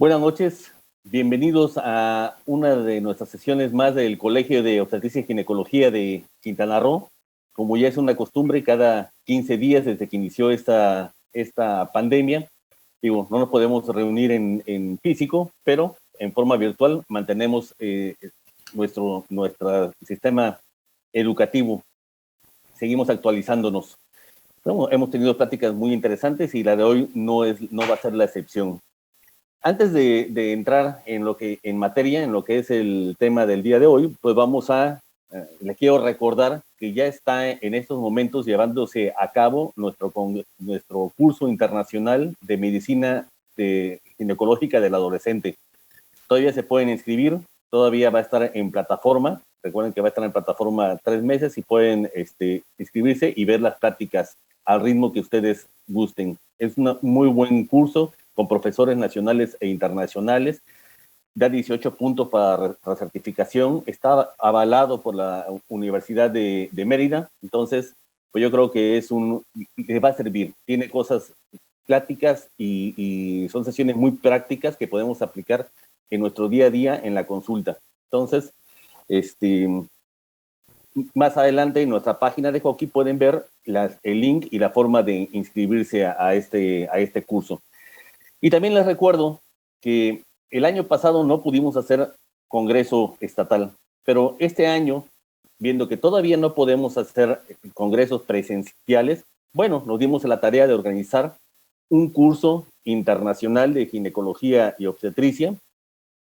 Buenas noches, bienvenidos a una de nuestras sesiones más del Colegio de Obstetricia y Ginecología de Quintana Roo. Como ya es una costumbre, cada 15 días desde que inició esta pandemia, no nos podemos reunir en físico, pero en forma virtual mantenemos nuestro sistema educativo. Seguimos actualizándonos. Bueno, hemos tenido pláticas muy interesantes y la de hoy no va a ser la excepción. Antes de entrar en materia, en lo que es el tema del día de hoy, pues le quiero recordar que ya está en estos momentos llevándose a cabo nuestro curso internacional de medicina ginecológica del adolescente. Todavía se pueden inscribir, todavía va a estar en plataforma. Recuerden que va a estar en plataforma 3 meses y pueden inscribirse y ver las prácticas al ritmo que ustedes gusten. Es un muy buen curso con profesores nacionales e internacionales. Da 18 puntos para certificación. Está avalado por la Universidad de Mérida. Entonces, pues yo creo que le va a servir. Tiene cosas prácticas y son sesiones muy prácticas que podemos aplicar en nuestro día a día en la consulta. Entonces, más adelante en nuestra página de Hockey pueden ver el link y la forma de inscribirse a este curso. Y también les recuerdo que el año pasado no pudimos hacer congreso estatal, pero este año, viendo que todavía no podemos hacer congresos presenciales, bueno, nos dimos la tarea de organizar un curso internacional de ginecología y obstetricia.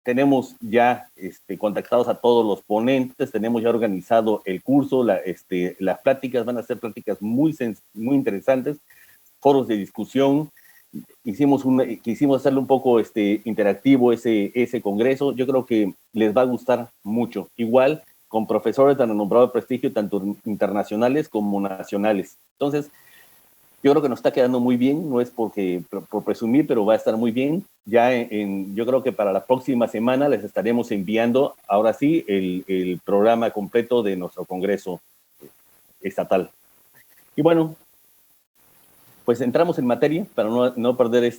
Tenemos ya contactados a todos los ponentes, tenemos ya organizado el curso, las pláticas van a ser pláticas muy interesantes, foros de discusión. Quisimos hacerlo un poco interactivo ese congreso. Yo creo que les va a gustar mucho. Igual con profesores de renombrado prestigio, tanto internacionales como nacionales. Entonces, yo creo que nos está quedando muy bien, no es por presumir, pero va a estar muy bien. Yo creo que para la próxima semana les estaremos enviando, ahora sí, el programa completo de nuestro congreso estatal. Y bueno, pues entramos en materia para no perder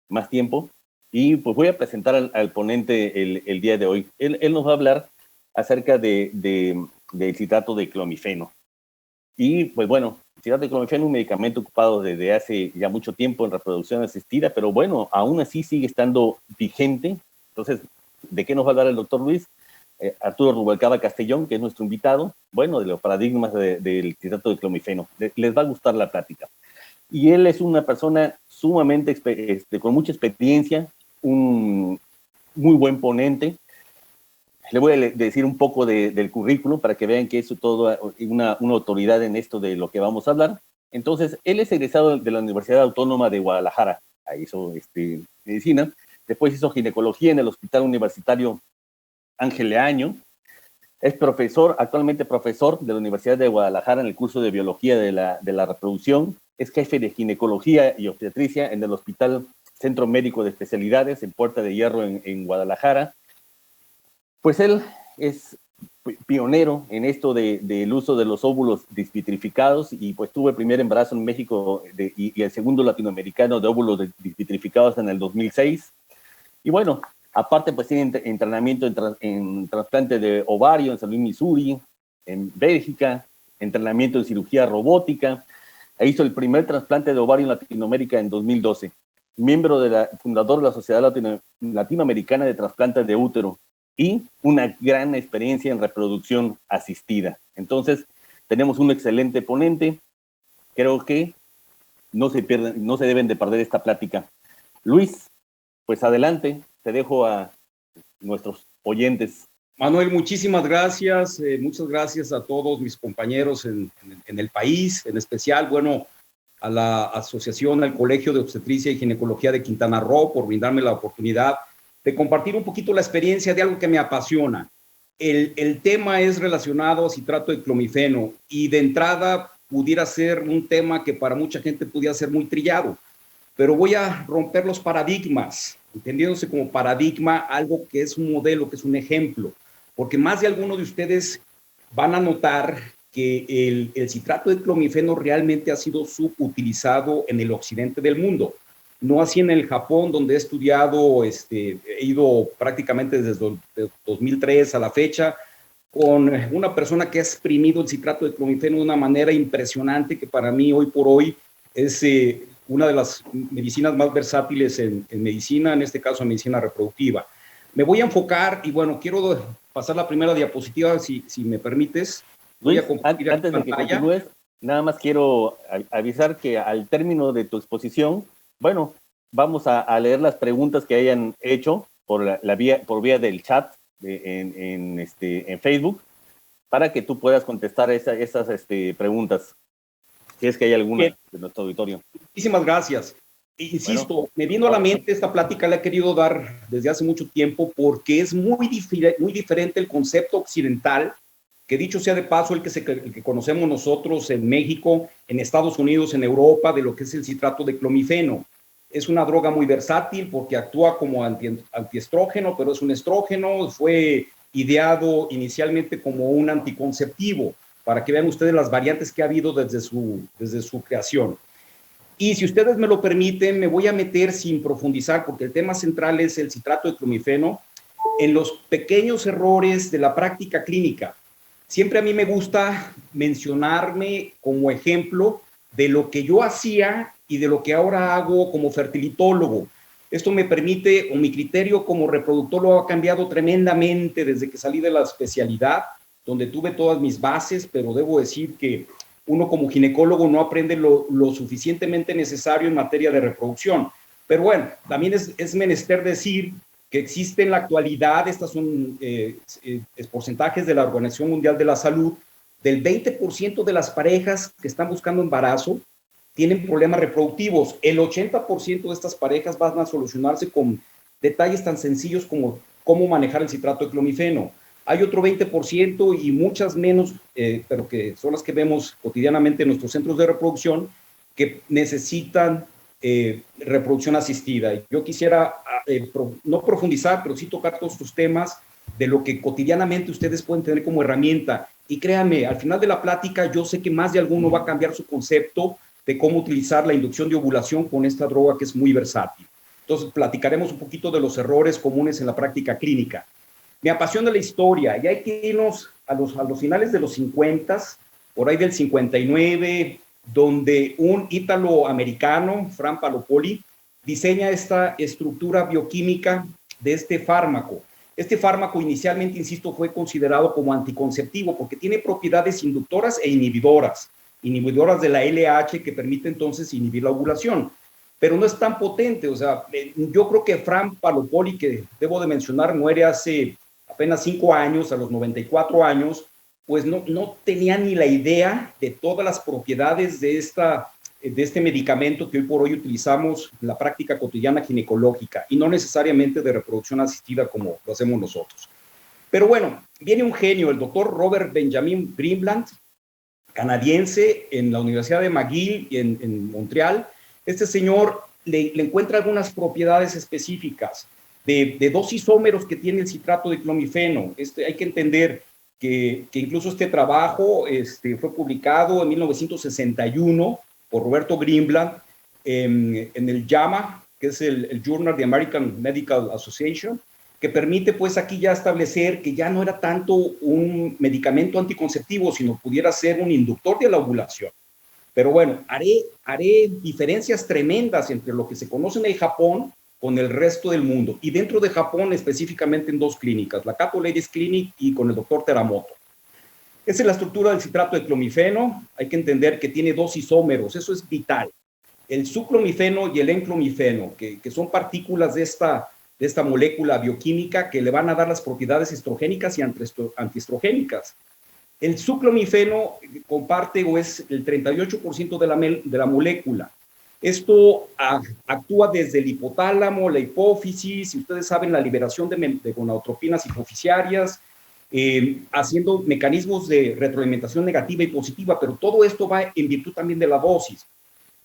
más tiempo. Y pues voy a presentar al ponente el día de hoy. Él nos va a hablar acerca del citrato de clomifeno. Y pues bueno, el citrato de clomifeno es un medicamento ocupado desde hace ya mucho tiempo en reproducción asistida, pero bueno, aún así sigue estando vigente. Entonces, ¿de qué nos va a hablar el doctor Luis? Arturo Rubalcaba Castellón, que es nuestro invitado, bueno, de los paradigmas del citrato de clomifeno. Les va a gustar la plática. Y él es una persona sumamente, con mucha experiencia, un muy buen ponente. Le voy a decir un poco del currículum para que vean que es todo una autoridad en esto de lo que vamos a hablar. Entonces, él es egresado de la Universidad Autónoma de Guadalajara. Ahí hizo medicina. Después hizo ginecología en el Hospital Universitario Ángel Leaño. Es actualmente profesor de la Universidad de Guadalajara en el curso de Biología de la Reproducción. Es jefe de ginecología y obstetricia en el Hospital Centro Médico de Especialidades en Puerta de Hierro en Guadalajara. Pues él es pionero en esto del uso de los óvulos desvitrificados y pues tuvo el primer embarazo en México y el segundo latinoamericano de óvulos desvitrificados en el 2006. Y bueno, aparte pues tiene entrenamiento en trasplante de ovario en San Luis, Missouri, en Bélgica, entrenamiento en cirugía robótica. Hizo el primer trasplante de ovario en Latinoamérica en 2012. Miembro fundador de la Sociedad Latinoamericana de Trasplantes de Útero y una gran experiencia en reproducción asistida. Entonces, tenemos un excelente ponente. Creo que no se deben de perder esta plática. Luis, pues adelante, te dejo a nuestros oyentes. Manuel, muchísimas gracias. Muchas gracias a todos mis compañeros en el país, en especial, bueno, a la asociación, al Colegio de Obstetricia y Ginecología de Quintana Roo por brindarme la oportunidad de compartir un poquito la experiencia de algo que me apasiona. El tema es relacionado a citrato de clomifeno y de entrada pudiera ser un tema que para mucha gente pudiera ser muy trillado, pero voy a romper los paradigmas, entendiéndose como paradigma algo que es un modelo, que es un ejemplo, porque más de alguno de ustedes van a notar que el citrato de clomifeno realmente ha sido subutilizado en el occidente del mundo. no así en el Japón, donde he estudiado, he ido prácticamente desde 2003 a la fecha, con una persona que ha exprimido el citrato de clomifeno de una manera impresionante, que para mí hoy por hoy es una de las medicinas más versátiles en medicina, en este caso en medicina reproductiva. Me voy a enfocar y bueno, quiero pasar la primera diapositiva, si me permites. Luis, antes de que continúes, nada más quiero avisar que al término de tu exposición, bueno, vamos a leer las preguntas que hayan hecho por vía del chat en Facebook, para que tú puedas contestar esas preguntas, si es que hay alguna de nuestro auditorio. Muchísimas gracias. Insisto, me vino a la mente esta plática, la he querido dar desde hace mucho tiempo, porque es muy diferente el concepto occidental, que dicho sea de paso, el que conocemos nosotros en México, en Estados Unidos, en Europa, de lo que es el citrato de clomifeno. Es una droga muy versátil porque actúa como antiestrógeno, pero es un estrógeno. Fue ideado inicialmente como un anticonceptivo, para que vean ustedes las variantes que ha habido desde su creación. Y si ustedes me lo permiten, me voy a meter sin profundizar, porque el tema central es el citrato de clomifeno, en los pequeños errores de la práctica clínica. Siempre a mí me gusta mencionarme como ejemplo de lo que yo hacía y de lo que ahora hago como fertilitólogo. Esto me permite, o mi criterio como reproductólogo ha cambiado tremendamente desde que salí de la especialidad, donde tuve todas mis bases, pero debo decir que uno como ginecólogo no aprende lo suficientemente necesario en materia de reproducción. Pero bueno, también es menester decir que existe en la actualidad, estas son porcentajes de la Organización Mundial de la Salud, del 20% de las parejas que están buscando embarazo tienen problemas reproductivos. El 80% de estas parejas van a solucionarse con detalles tan sencillos como cómo manejar el citrato de clomifeno. Hay otro 20% y muchas menos, pero que son las que vemos cotidianamente en nuestros centros de reproducción, que necesitan reproducción asistida. Yo quisiera no profundizar, pero sí tocar todos estos temas de lo que cotidianamente ustedes pueden tener como herramienta. Y créanme, al final de la plática yo sé que más de alguno va a cambiar su concepto de cómo utilizar la inducción de ovulación con esta droga que es muy versátil. Entonces platicaremos un poquito de los errores comunes en la práctica clínica. Me apasiona la historia y hay que irnos a los finales de los 50, por ahí del 59, donde un ítalo-americano, Frank Palopoli, diseña esta estructura bioquímica de este fármaco. Este fármaco inicialmente, insisto, fue considerado como anticonceptivo porque tiene propiedades inductoras e inhibidoras de la LH que permite entonces inhibir la ovulación, pero no es tan potente. O sea, yo creo que Frank Palopoli, que debo de mencionar, muere hace apenas 5 años, a los 94 años, pues no tenía ni la idea de todas las propiedades de este medicamento que hoy por hoy utilizamos en la práctica cotidiana ginecológica y no necesariamente de reproducción asistida como lo hacemos nosotros. Pero bueno, viene un genio, el doctor Robert Benjamin Greenblatt, canadiense, en la Universidad de McGill en Montreal. Este señor le encuentra algunas propiedades específicas de dos isómeros que tiene el citrato de clomifeno. Hay que entender que incluso este trabajo fue publicado en 1961 por Roberto Greenblatt en el JAMA, que es el Journal de American Medical Association, que permite pues aquí ya establecer que ya no era tanto un medicamento anticonceptivo, sino pudiera ser un inductor de la ovulación. Pero bueno, haré diferencias tremendas entre lo que se conoce en el Japón con el resto del mundo, y dentro de Japón específicamente en 2 clínicas, la Kato Ladies Clinic y con el doctor Teramoto. Esa es la estructura del citrato de clomifeno. Hay que entender que tiene 2 isómeros, eso es vital. El suclomifeno y el enclomifeno, que son partículas de esta molécula bioquímica que le van a dar las propiedades estrogénicas y antiestrogénicas. El suclomifeno comparte o es el 38% de la molécula. Esto actúa desde el hipotálamo, la hipófisis, y ustedes saben, la liberación de gonadotropinas hipoficiarias, haciendo mecanismos de retroalimentación negativa y positiva, pero todo esto va en virtud también de la dosis.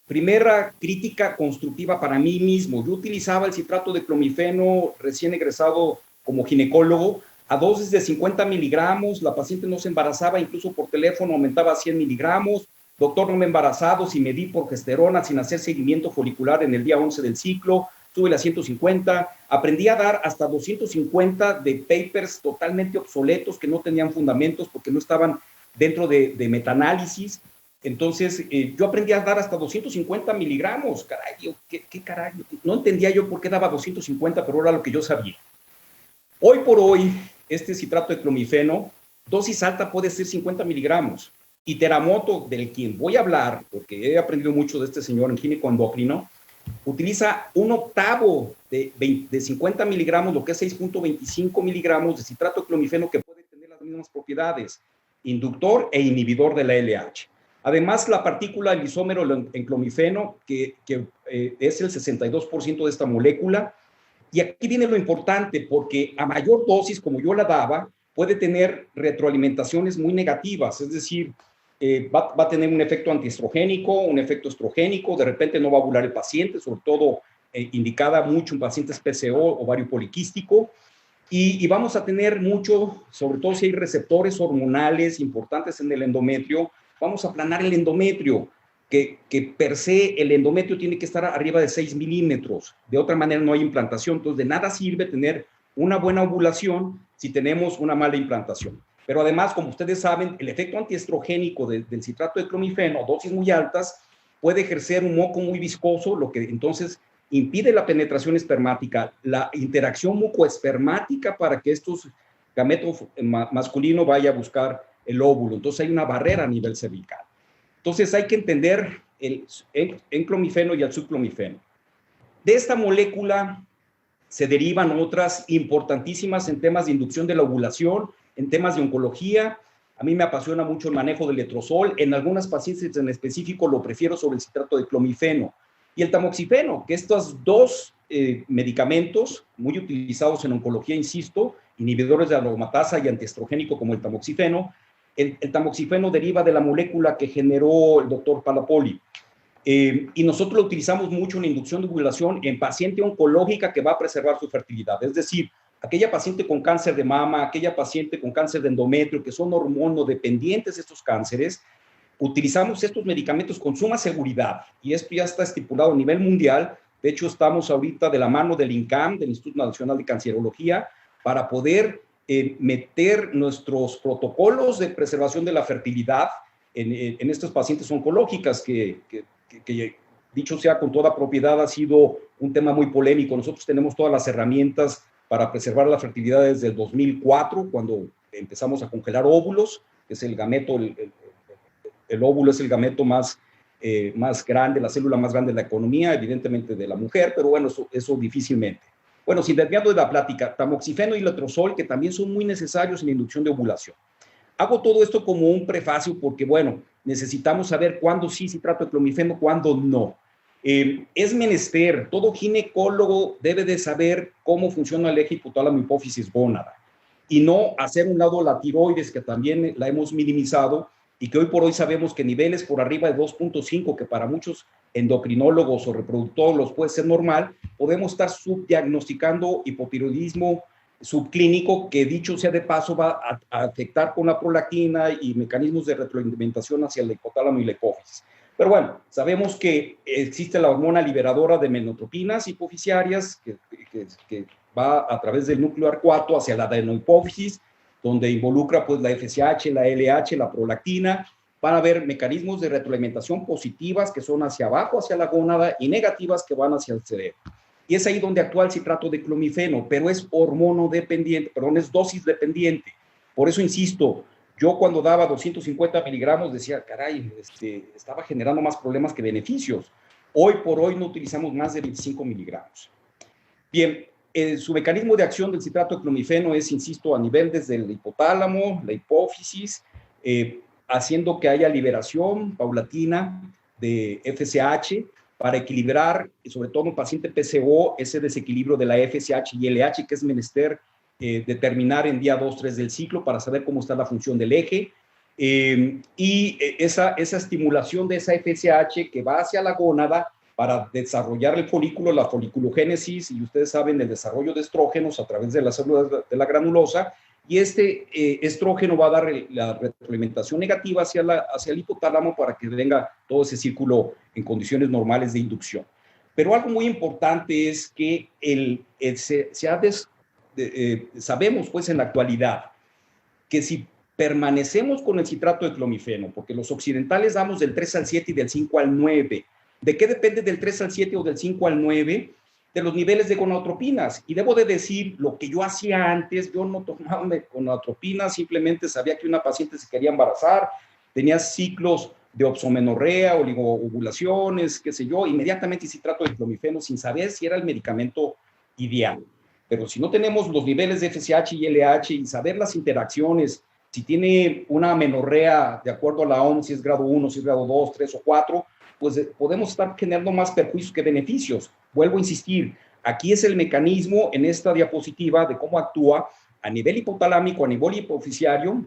Primera crítica constructiva para mí mismo. Yo utilizaba el citrato de clomifeno recién egresado como ginecólogo a dosis de 50 miligramos. La paciente no se embarazaba, incluso por teléfono aumentaba a 100 miligramos. doctor, no me he embarazado, si medí progesterona sin hacer seguimiento folicular en el día 11 del ciclo, sube a 150, aprendí a dar hasta 250 de papers totalmente obsoletos que no tenían fundamentos porque no estaban dentro de metaanálisis. Entonces, yo aprendí a dar hasta 250 miligramos, caray, ¿qué caray? No entendía yo por qué daba 250, pero era lo que yo sabía. Hoy por hoy, este citrato de clomifeno, dosis alta puede ser 50 miligramos. Y Teramoto, del quien voy a hablar, porque he aprendido mucho de este señor en gineco endocrino, utiliza un octavo de 50 miligramos, lo que es 6.25 miligramos de citrato de clomifeno, que puede tener las mismas propiedades, inductor e inhibidor de la LH. Además, la partícula, el isómero en clomifeno, que es el 62% de esta molécula. Y aquí viene lo importante, porque a mayor dosis, como yo la daba, puede tener retroalimentaciones muy negativas, es decir, va a tener un efecto antiestrogénico, un efecto estrogénico, de repente no va a ovular el paciente, sobre todo indicada mucho en pacientes PCO, ovario poliquístico, y vamos a tener mucho, sobre todo si hay receptores hormonales importantes en el endometrio, vamos a aplanar el endometrio, que per se el endometrio tiene que estar arriba de 6 milímetros, de otra manera no hay implantación, entonces de nada sirve tener una buena ovulación si tenemos una mala implantación. Pero además, como ustedes saben, el efecto antiestrogénico del citrato de clomifeno a dosis muy altas puede ejercer un moco muy viscoso, lo que entonces impide la penetración espermática, la interacción mucoespermática para que estos gametos masculino vaya a buscar el óvulo. Entonces hay una barrera a nivel cervical. Entonces hay que entender el enclomifeno y el subclomifeno. De esta molécula se derivan otras importantísimas en temas de inducción de la ovulación, en temas de oncología. A mí me apasiona mucho el manejo del letrozol. En algunas pacientes en específico lo prefiero sobre el citrato de clomifeno. Y el tamoxifeno, que estos dos medicamentos muy utilizados en oncología, insisto, inhibidores de aromatasa y antiestrogénico como el tamoxifeno. El tamoxifeno deriva de la molécula que generó el doctor Palapoli. Y nosotros lo utilizamos mucho en inducción de ovulación en paciente oncológica que va a preservar su fertilidad. Es decir, aquella paciente con cáncer de mama, aquella paciente con cáncer de endometrio, que son hormonodependientes estos cánceres, utilizamos estos medicamentos con suma seguridad. Y esto ya está estipulado a nivel mundial. De hecho, estamos ahorita de la mano del INCAM, del Instituto Nacional de Cancerología, para poder meter nuestros protocolos de preservación de la fertilidad en estas pacientes oncológicas que, dicho sea con toda propiedad, ha sido un tema muy polémico. Nosotros tenemos todas las herramientas para preservar la fertilidad desde el 2004, cuando empezamos a congelar óvulos, que es el gameto, el óvulo es el gameto más grande, la célula más grande de la economía, evidentemente de la mujer, pero bueno, eso difícilmente. Bueno, sin desviando de la plática, tamoxifeno y letrozol, que también son muy necesarios en la inducción de ovulación. Hago todo esto como un prefacio porque, bueno, necesitamos saber cuándo sí citrato de clomifeno, cuándo no. Es menester, todo ginecólogo debe de saber cómo funciona el eje hipotálamo hipófisis gónada y no hacer un lado la tiroides, que también la hemos minimizado y que hoy por hoy sabemos que niveles por arriba de 2.5, que para muchos endocrinólogos o reproductólogos puede ser normal, podemos estar subdiagnosticando hipotiroidismo subclínico, que dicho sea de paso va a afectar con la prolactina y mecanismos de retroalimentación hacia el hipotálamo y la hipófisis. Pero bueno, sabemos que existe la hormona liberadora de menotropinas hipofisiarias que va a través del núcleo arcuato hacia la adenohipófisis, donde involucra pues la FSH, la LH, la prolactina. Van a haber mecanismos de retroalimentación positivas que son hacia abajo, hacia la gónada, y negativas que van hacia el cerebro. Y es ahí donde actúa el citrato de clomifeno, pero es hormonodependiente, perdón, es dosis dependiente. Por eso insisto, yo cuando daba 250 miligramos decía, caray, estaba generando más problemas que beneficios. Hoy por hoy no utilizamos más de 25 miligramos. Bien, su mecanismo de acción del citrato de clomifeno es, insisto, a nivel desde el hipotálamo, la hipófisis, haciendo que haya liberación paulatina de FSH para equilibrar, sobre todo en un paciente PCO, ese desequilibrio de la FSH y LH, que es menester determinar en día 2, 3 del ciclo para saber cómo está la función del eje. Y esa estimulación de esa FSH que va hacia la gónada para desarrollar el folículo, la foliculogénesis, y ustedes saben el desarrollo de estrógenos a través de las células de la granulosa, y este estrógeno va a dar la retroalimentación negativa hacia el hipotálamo para que venga todo ese círculo en condiciones normales de inducción. Pero algo muy importante es que sabemos pues en la actualidad que si permanecemos con el citrato de clomifeno, porque los occidentales damos del 3 al 7 y del 5 al 9. ¿De qué depende del 3 al 7 o del 5 al 9? De los niveles de gonadotropinas. Y debo de decir, lo que yo hacía antes, yo no tomaba gonadotropinas, simplemente sabía que una paciente se quería embarazar, tenía ciclos de opsomenorrea, oligoovulaciones, qué sé yo, inmediatamente citrato de clomifeno sin saber si era el medicamento ideal. Pero si no tenemos los niveles de FSH y LH y saber las interacciones, si tiene una amenorrea de acuerdo a la OMS, si es grado 1, si es grado 2, 3 o 4, pues podemos estar generando más perjuicios que beneficios. Vuelvo a insistir, aquí es el mecanismo en esta diapositiva de cómo actúa a nivel hipotalámico, a nivel hipofisiario,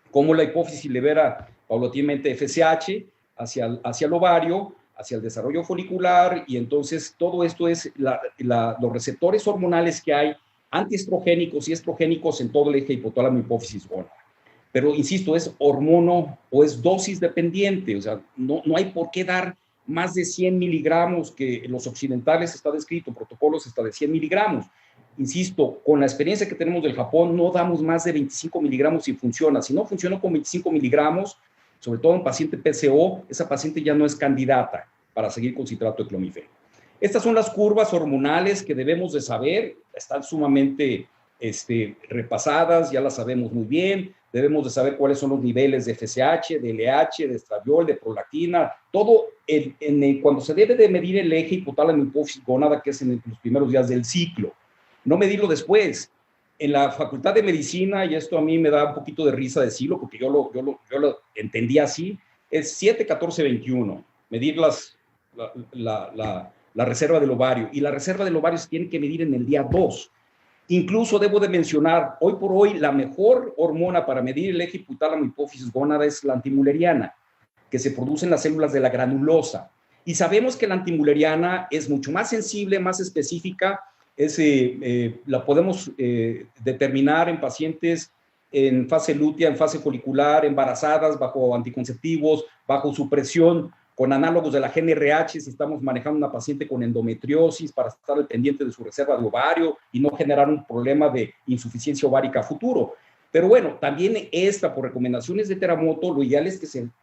cómo la hipófisis libera paulatinamente FSH hacia el ovario, hacia el desarrollo folicular, y entonces todo esto es los receptores hormonales que hay antiestrogénicos y estrogénicos en todo el eje hipotálamo hipófisis gónada. Pero insisto, es hormono o es dosis dependiente, o sea, no hay por qué dar más de 100 miligramos, que en los occidentales está descrito, protocolos hasta de 100 miligramos. Insisto, con la experiencia que tenemos del Japón, no damos más de 25 miligramos si funciona. Si no funciona con 25 miligramos, sobre todo en paciente PCO, esa paciente ya no es candidata para seguir con citrato de clomifeno. Estas son las curvas hormonales que debemos de saber, están sumamente repasadas, ya las sabemos muy bien. Debemos de saber cuáles son los niveles de FSH, de LH, de estradiol, de prolactina, todo cuando se debe de medir el eje hipotálamo hipófisis gónada, que es en los primeros días del ciclo. No medirlo después. En la Facultad de Medicina, y esto a mí me da un poquito de risa decirlo, porque yo lo entendía así, es 7, 14, 21. Medir la reserva del ovario. Y la reserva del ovario se tiene que medir en el día 2. Incluso debo de mencionar, hoy por hoy, la mejor hormona para medir el eje hipotálamo hipófisis gónada es la antimuleriana, que se produce en las células de la granulosa. Y sabemos que la antimuleriana es mucho más sensible, más específica, la podemos determinar en pacientes en fase lútea, en fase folicular, embarazadas, bajo anticonceptivos, bajo supresión, con análogos de la GnRH, si estamos manejando una paciente con endometriosis, para estar al pendiente de su reserva de ovario y no generar un problema de insuficiencia ovárica futuro. Pero bueno, también por recomendaciones de Teramoto, lo ideal es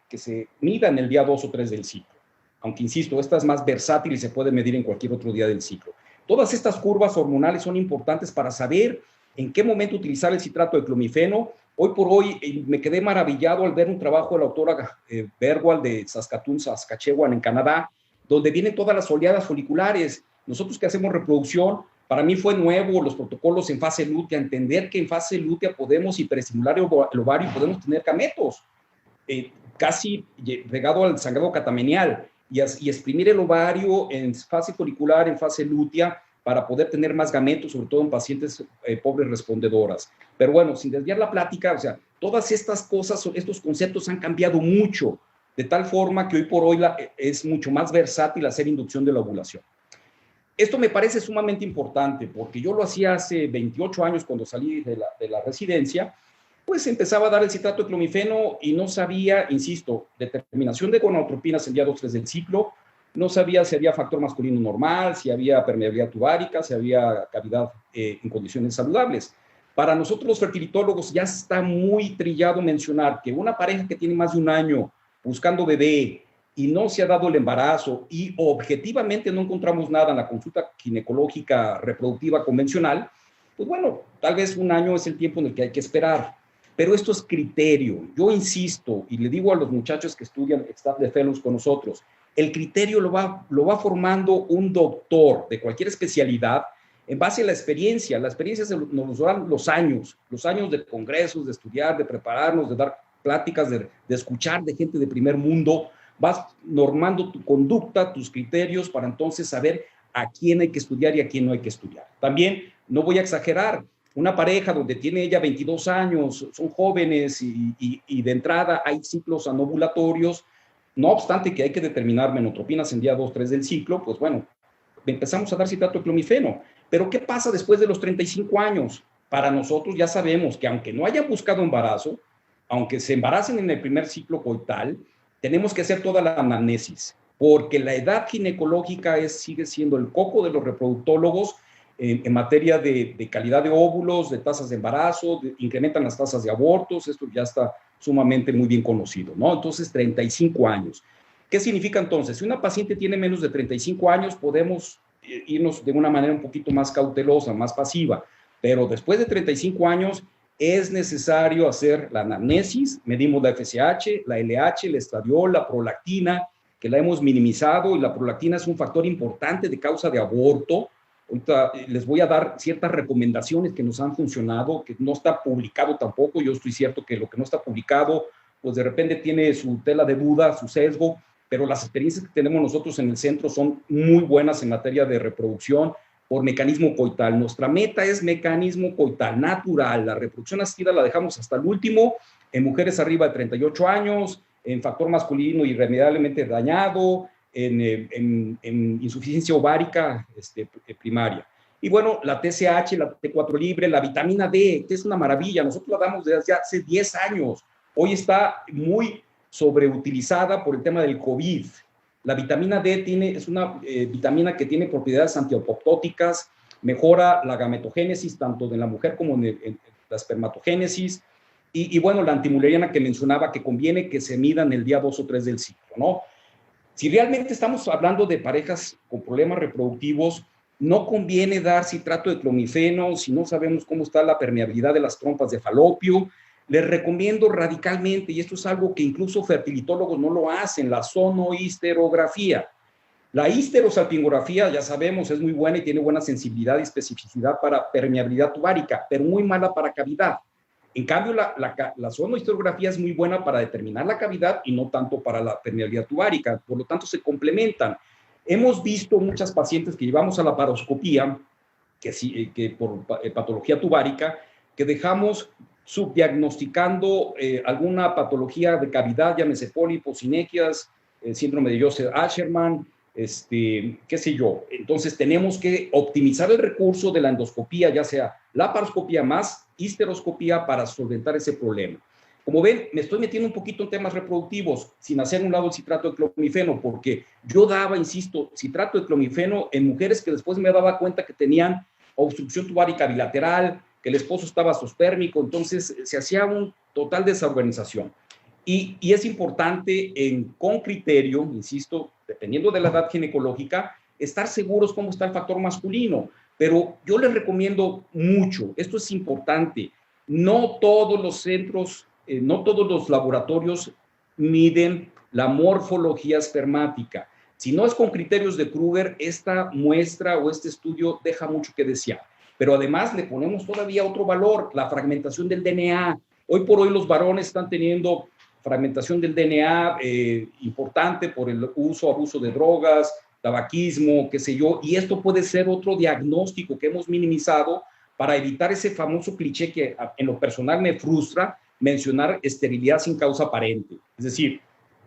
que se mida en el día 2 o 3 del ciclo. Aunque, insisto, esta es más versátil y se puede medir en cualquier otro día del ciclo. Todas estas curvas hormonales son importantes para saber en qué momento utilizar el citrato de clomifeno. Hoy por hoy me quedé maravillado al ver un trabajo de la autora Bergwall de Saskatoon, Saskatchewan, en Canadá, donde vienen todas las oleadas foliculares. Nosotros que hacemos reproducción, para mí fue nuevo los protocolos en fase lútea, entender que en fase lútea podemos hiperestimular el ovario y podemos tener gametos, casi regado al sangrado catamenial, y exprimir el ovario en fase folicular, en fase lútea, para poder tener más gametos, sobre todo en pacientes pobres respondedoras. Pero bueno, sin desviar la plática, o sea, todas estas cosas, estos conceptos han cambiado mucho, de tal forma que hoy por hoy es mucho más versátil hacer inducción de la ovulación. Esto me parece sumamente importante, porque yo lo hacía hace 28 años cuando salí de la residencia, pues empezaba a dar el citrato de clomifeno y no sabía, insisto, determinación de gonadotropinas en día 2-3 del ciclo, no sabía si había factor masculino normal, si había permeabilidad tubárica, si había cavidad en condiciones saludables. Para nosotros los fertilitólogos ya está muy trillado mencionar que una pareja que tiene más de un año buscando bebé y no se ha dado el embarazo y objetivamente no encontramos nada en la consulta ginecológica reproductiva convencional, pues bueno, tal vez un año es el tiempo en el que hay que esperar. Pero esto es criterio. Yo insisto y le digo a los muchachos que estudian staff de fellows con nosotros, el criterio lo va formando un doctor de cualquier especialidad en base a la experiencia. La experiencia nos dan los años de congresos, de estudiar, de prepararnos, de dar pláticas, de escuchar de gente de primer mundo. Vas normando tu conducta, tus criterios, para entonces saber a quién hay que estudiar y a quién no hay que estudiar. También, no voy a exagerar, una pareja donde tiene ella 22 años, son jóvenes y de entrada hay ciclos anovulatorios, no obstante que hay que determinar menotropinas en día 2-3 del ciclo, pues bueno, empezamos a dar citrato de clomifeno. Pero ¿qué pasa después de los 35 años? para nosotros ya sabemos que aunque no hayan buscado embarazo, aunque se embaracen en el primer ciclo coital, tenemos que hacer toda la anamnesis, porque la edad ginecológica sigue siendo el coco de los reproductólogos en materia de calidad de óvulos, de tasas de embarazo, incrementan las tasas de abortos, esto ya está sumamente muy bien conocido, ¿no? Entonces, 35 años. ¿Qué significa entonces? Si una paciente tiene menos de 35 años, podemos irnos de una manera un poquito más cautelosa, más pasiva, pero después de 35 años es necesario hacer la anamnesis, medimos la FSH, la LH, el estradiol, la prolactina, que la hemos minimizado, y la prolactina es un factor importante de causa de aborto. Ahorita les voy a dar ciertas recomendaciones que nos han funcionado, que no está publicado tampoco. Yo estoy cierto que lo que no está publicado, pues de repente tiene su tela de duda, su sesgo, pero las experiencias que tenemos nosotros en el centro son muy buenas en materia de reproducción por mecanismo coital. Nuestra meta es mecanismo coital natural. La reproducción asistida la dejamos hasta el último, en mujeres arriba de 38 años, en factor masculino irremediablemente dañado, en insuficiencia ovárica primaria. Y bueno, la TSH, la T4 libre, la vitamina D, que es una maravilla. Nosotros la damos desde hace 10 años. Hoy está muy sobreutilizada por el tema del COVID. La vitamina D es una vitamina que tiene propiedades antiapoptóticas, mejora la gametogénesis tanto de la mujer como en la espermatogénesis. Y bueno, la antimuleriana que mencionaba, que conviene que se midan el día 2 o 3 del ciclo, ¿no? Si realmente estamos hablando de parejas con problemas reproductivos, no conviene dar citrato de clomifeno si no sabemos cómo está la permeabilidad de las trompas de falopio. Les recomiendo radicalmente, y esto es algo que incluso fertilitólogos no lo hacen, la sonohisterografía. La histerosalpingografía, ya sabemos, es muy buena y tiene buena sensibilidad y especificidad para permeabilidad tubárica, pero muy mala para cavidad. En cambio, la sonohisterografía es muy buena para determinar la cavidad y no tanto para la permeabilidad tubárica. Por lo tanto, se complementan. Hemos visto muchas pacientes que llevamos a la paroscopía, que por patología tubárica, que dejamos subdiagnosticando alguna patología de cavidad, llámese pólipos, sinequias, síndrome de Joseph-Asherman, qué sé yo. Entonces tenemos que optimizar el recurso de la endoscopía, ya sea la paroscopía más histeroscopía, para solventar ese problema. Como ven, me estoy metiendo un poquito en temas reproductivos, sin hacer a un lado el citrato de clomifeno, porque yo daba, insisto, citrato de clomifeno en mujeres que después me daba cuenta que tenían obstrucción tubárica bilateral, que el esposo estaba azospérmico, entonces se hacía un total desorganización. Y es importante, con criterio, insisto, dependiendo de la edad ginecológica, estar seguros cómo está el factor masculino. Pero yo les recomiendo mucho, esto es importante, no todos los centros, no todos los laboratorios miden la morfología espermática. Si no es con criterios de Kruger, esta muestra o este estudio deja mucho que desear. Pero además le ponemos todavía otro valor, la fragmentación del DNA. Hoy por hoy los varones están teniendo fragmentación del DNA importante por el abuso de drogas, tabaquismo, qué sé yo, y esto puede ser otro diagnóstico que hemos minimizado para evitar ese famoso cliché que en lo personal me frustra, mencionar esterilidad sin causa aparente. Es decir,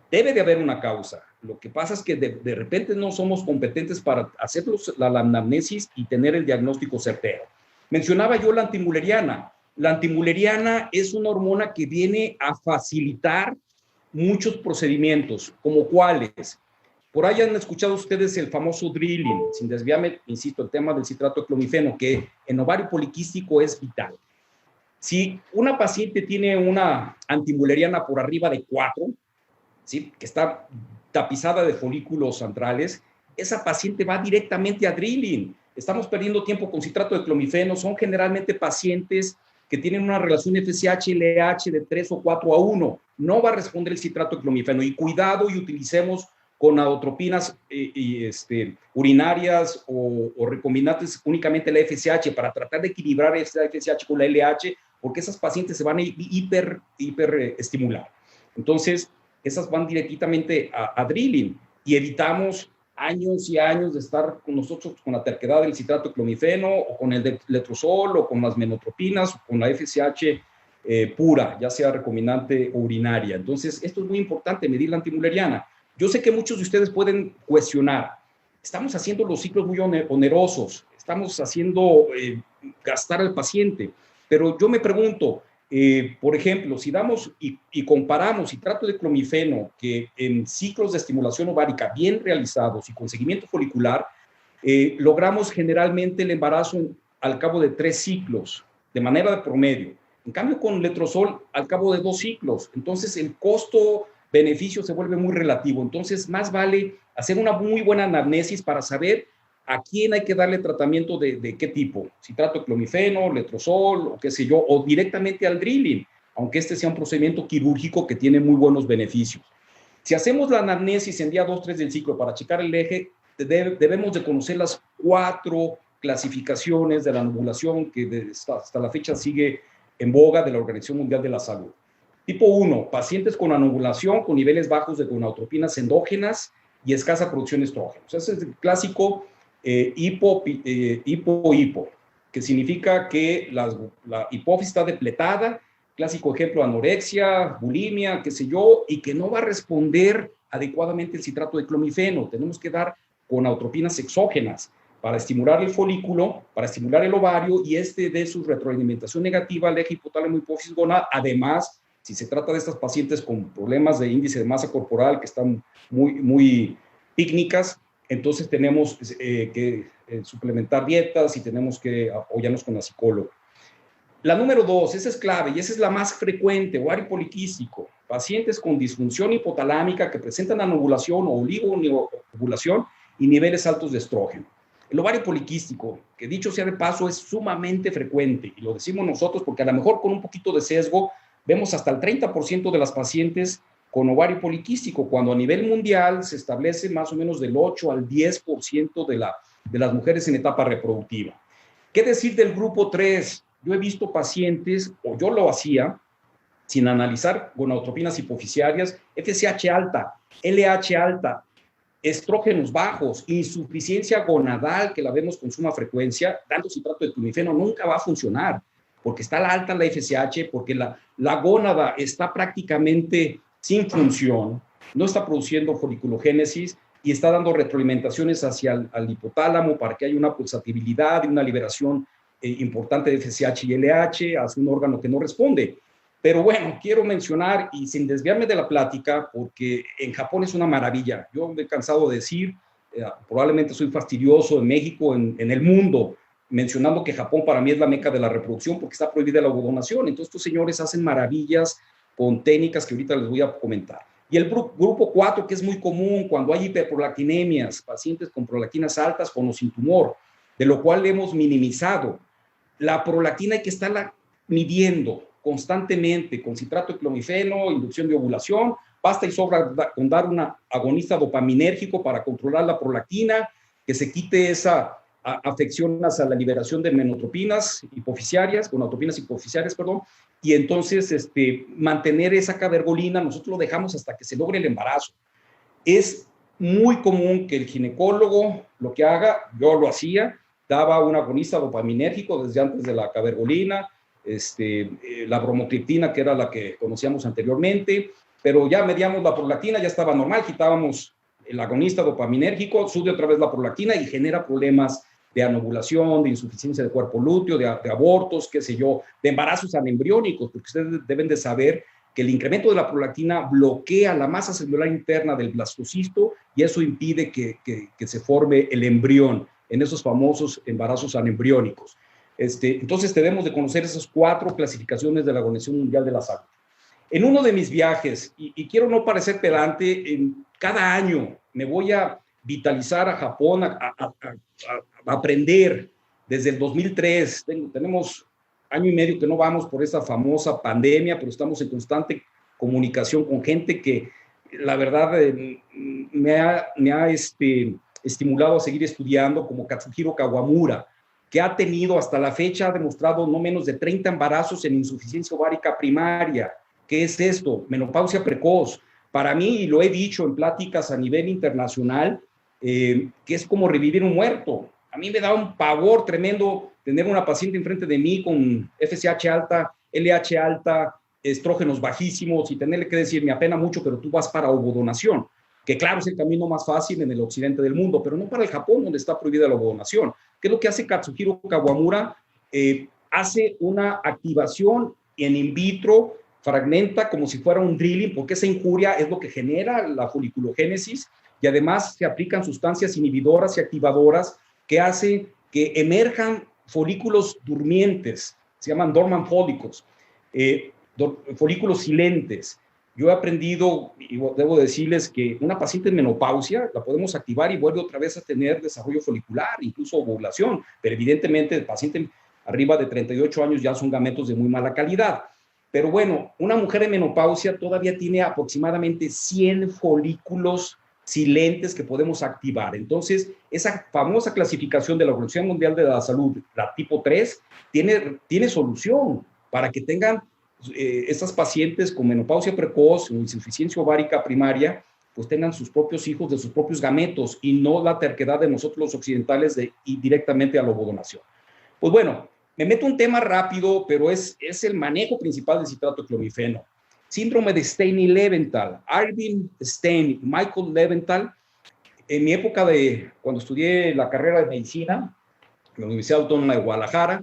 debe de haber una causa. Lo que pasa es que de repente no somos competentes para hacer la anamnesis y tener el diagnóstico certero. Mencionaba yo la antimuleriana. La antimuleriana es una hormona que viene a facilitar muchos procedimientos, como cuáles. Por ahí han escuchado ustedes el famoso drilling, sin desviarme, insisto, el tema del citrato de clomifeno, que en ovario poliquístico es vital. Si una paciente tiene una antimuleriana por arriba de 4, ¿sí?, que está tapizada de folículos centrales, esa paciente va directamente a drilling. Estamos perdiendo tiempo con citrato de clomifeno. Son generalmente pacientes que tienen una relación FSH-LH de 3 o 4:1. No va a responder el citrato de clomifeno. Y cuidado, y utilicemos gonadotropinas urinarias o recombinantes únicamente la FSH para tratar de equilibrar esta FSH con la LH, porque esas pacientes se van a hiperestimular. Entonces, esas van directamente a drilling y evitamos años y años de estar con nosotros con la terquedad del citrato de clomifeno o con el letrozol o con las menotropinas o con la FSH pura, ya sea recombinante o urinaria. Entonces, esto es muy importante, medir la antimuleriana. Yo sé que muchos de ustedes pueden cuestionar, estamos haciendo los ciclos muy onerosos, estamos haciendo gastar al paciente. Pero yo me pregunto, por ejemplo, si damos y comparamos citrato de clomifeno, que en ciclos de estimulación ovárica bien realizados y con seguimiento folicular, logramos generalmente el embarazo al cabo de 3 ciclos, de manera de promedio. En cambio, con letrozol, al cabo de 2 ciclos. Entonces, el costo-beneficio se vuelve muy relativo. Entonces, más vale hacer una muy buena anamnesis para saber a quién hay que darle tratamiento de qué tipo. Citrato de clomifeno, letrozol, o qué sé yo, o directamente al drilling, aunque este sea un procedimiento quirúrgico que tiene muy buenos beneficios. Si hacemos la anamnesis en día 2, 3 del ciclo para checar el eje, debemos de conocer las 4 clasificaciones de la anovulación que hasta la fecha sigue en boga de la Organización Mundial de la Salud. Tipo 1, pacientes con anovulación con niveles bajos de gonadotropinas endógenas y escasa producción de estrógenos. Ese es el clásico hipo, que significa que la hipófisis está depletada, clásico ejemplo, anorexia, bulimia, qué sé yo, y que no va a responder adecuadamente el citrato de clomifeno. Tenemos que dar gonadotropinas exógenas para estimular el folículo, para estimular el ovario, y de su retroalimentación negativa al eje hipotálamo hipófisis gonadal. Además, si se trata de estas pacientes con problemas de índice de masa corporal que están muy pícnicas, entonces tenemos que suplementar dietas y tenemos que apoyarnos con la psicóloga. La número 2, esa es clave y esa es la más frecuente, ovario poliquístico. Pacientes con disfunción hipotalámica que presentan anovulación o oligoovulación y niveles altos de estrógeno. El ovario poliquístico, que dicho sea de paso, es sumamente frecuente, y lo decimos nosotros porque a lo mejor con un poquito de sesgo vemos hasta el 30% de las pacientes con ovario poliquístico, cuando a nivel mundial se establece más o menos del 8 al 10% de las mujeres en etapa reproductiva. ¿Qué decir del grupo 3? Yo he visto pacientes, o yo lo hacía, sin analizar gonadotropinas hipofisiarias, FSH alta, LH alta, estrógenos bajos, insuficiencia gonadal, que la vemos con suma frecuencia, dando citrato de clomifeno nunca va a funcionar, porque está alta la FSH, porque la gónada está prácticamente sin función, no está produciendo foliculogénesis y está dando retroalimentaciones hacia el hipotálamo para que haya una pulsatibilidad y una liberación importante de FSH y LH hacia un órgano que no responde. Pero bueno, quiero mencionar, y sin desviarme de la plática, porque en Japón es una maravilla. Yo me he cansado de decir, probablemente soy fastidioso en México, en el mundo, mencionando que Japón para mí es la meca de la reproducción porque está prohibida la ovodonación. Entonces estos señores hacen maravillas con técnicas que ahorita les voy a comentar. Y el grupo 4, que es muy común cuando hay hiperprolactinemias, pacientes con prolactinas altas con o sin tumor, de lo cual hemos minimizado. La prolactina hay que estarla midiendo constantemente con citrato de clomifeno, inducción de ovulación. Basta y sobra con dar un agonista dopaminérgico para controlar la prolactina, que se quite esa afección hacia la liberación de menotropinas hipofisiarias, gonadotropinas hipofisiarias, perdón, y entonces mantener esa cabergolina. Nosotros lo dejamos hasta que se logre el embarazo. Es muy común que el ginecólogo lo que haga, yo lo hacía, daba un agonista dopaminérgico desde antes de la cabergolina, la bromocriptina, que era la que conocíamos anteriormente, pero ya medíamos la prolactina, ya estaba normal, quitábamos el agonista dopaminérgico, sube otra vez la prolactina y genera problemas de anovulación, de insuficiencia de cuerpo lúteo, de abortos, qué sé yo, de embarazos anembriónicos, porque ustedes deben de saber que el incremento de la prolactina bloquea la masa celular interna del blastocisto y eso impide que se forme el embrión en esos famosos embarazos anembriónicos. Entonces debemos de conocer esas 4 clasificaciones de la Organización Mundial de la Salud. En uno de mis viajes, y quiero no parecer pedante, cada año me voy a vitalizar a Japón, a aprender. Desde el 2003, tenemos año y medio que no vamos por esta famosa pandemia, pero estamos en constante comunicación con gente que la verdad me ha estimulado a seguir estudiando, como Katsuhiro Kawamura, que ha tenido hasta la fecha, ha demostrado no menos de 30 embarazos en insuficiencia ovárica primaria. ¿Qué es esto? Menopausia precoz. Para mí, y lo he dicho en pláticas a nivel internacional, que es como revivir un muerto. A mí me da un pavor tremendo tener una paciente enfrente de mí con FSH alta, LH alta, estrógenos bajísimos y tenerle que decir, me apena mucho, pero tú vas para ovodonación, que claro es el camino más fácil en el occidente del mundo, pero no para el Japón, donde está prohibida la ovodonación. ¿Qué es lo que hace Katsuhiro Kawamura? hace una activación en in vitro, fragmenta como si fuera un drilling, porque esa injuria es lo que genera la foliculogénesis, y además se aplican sustancias inhibidoras y activadoras que hacen que emerjan folículos durmientes, se llaman dormant follicles, folículos silentes. Yo he aprendido, y debo decirles, que una paciente en menopausia la podemos activar y vuelve otra vez a tener desarrollo folicular, incluso ovulación, pero evidentemente el paciente arriba de 38 años ya son gametos de muy mala calidad. Pero bueno, una mujer en menopausia todavía tiene aproximadamente 100 folículos silentes que podemos activar. Entonces, esa famosa clasificación de la Organización Mundial de la Salud, la tipo 3, tiene solución para que tengan estas pacientes con menopausia precoz o insuficiencia ovárica primaria, pues tengan sus propios hijos de sus propios gametos y no la terquedad de nosotros los occidentales de ir directamente a la ovodonación. Pues bueno, me meto un tema rápido, pero es el manejo principal del citrato de clomifeno. Síndrome de Stein-Leventhal, Arvin Stein, Michael Leventhal. En mi época cuando estudié la carrera de medicina en la Universidad Autónoma de Guadalajara,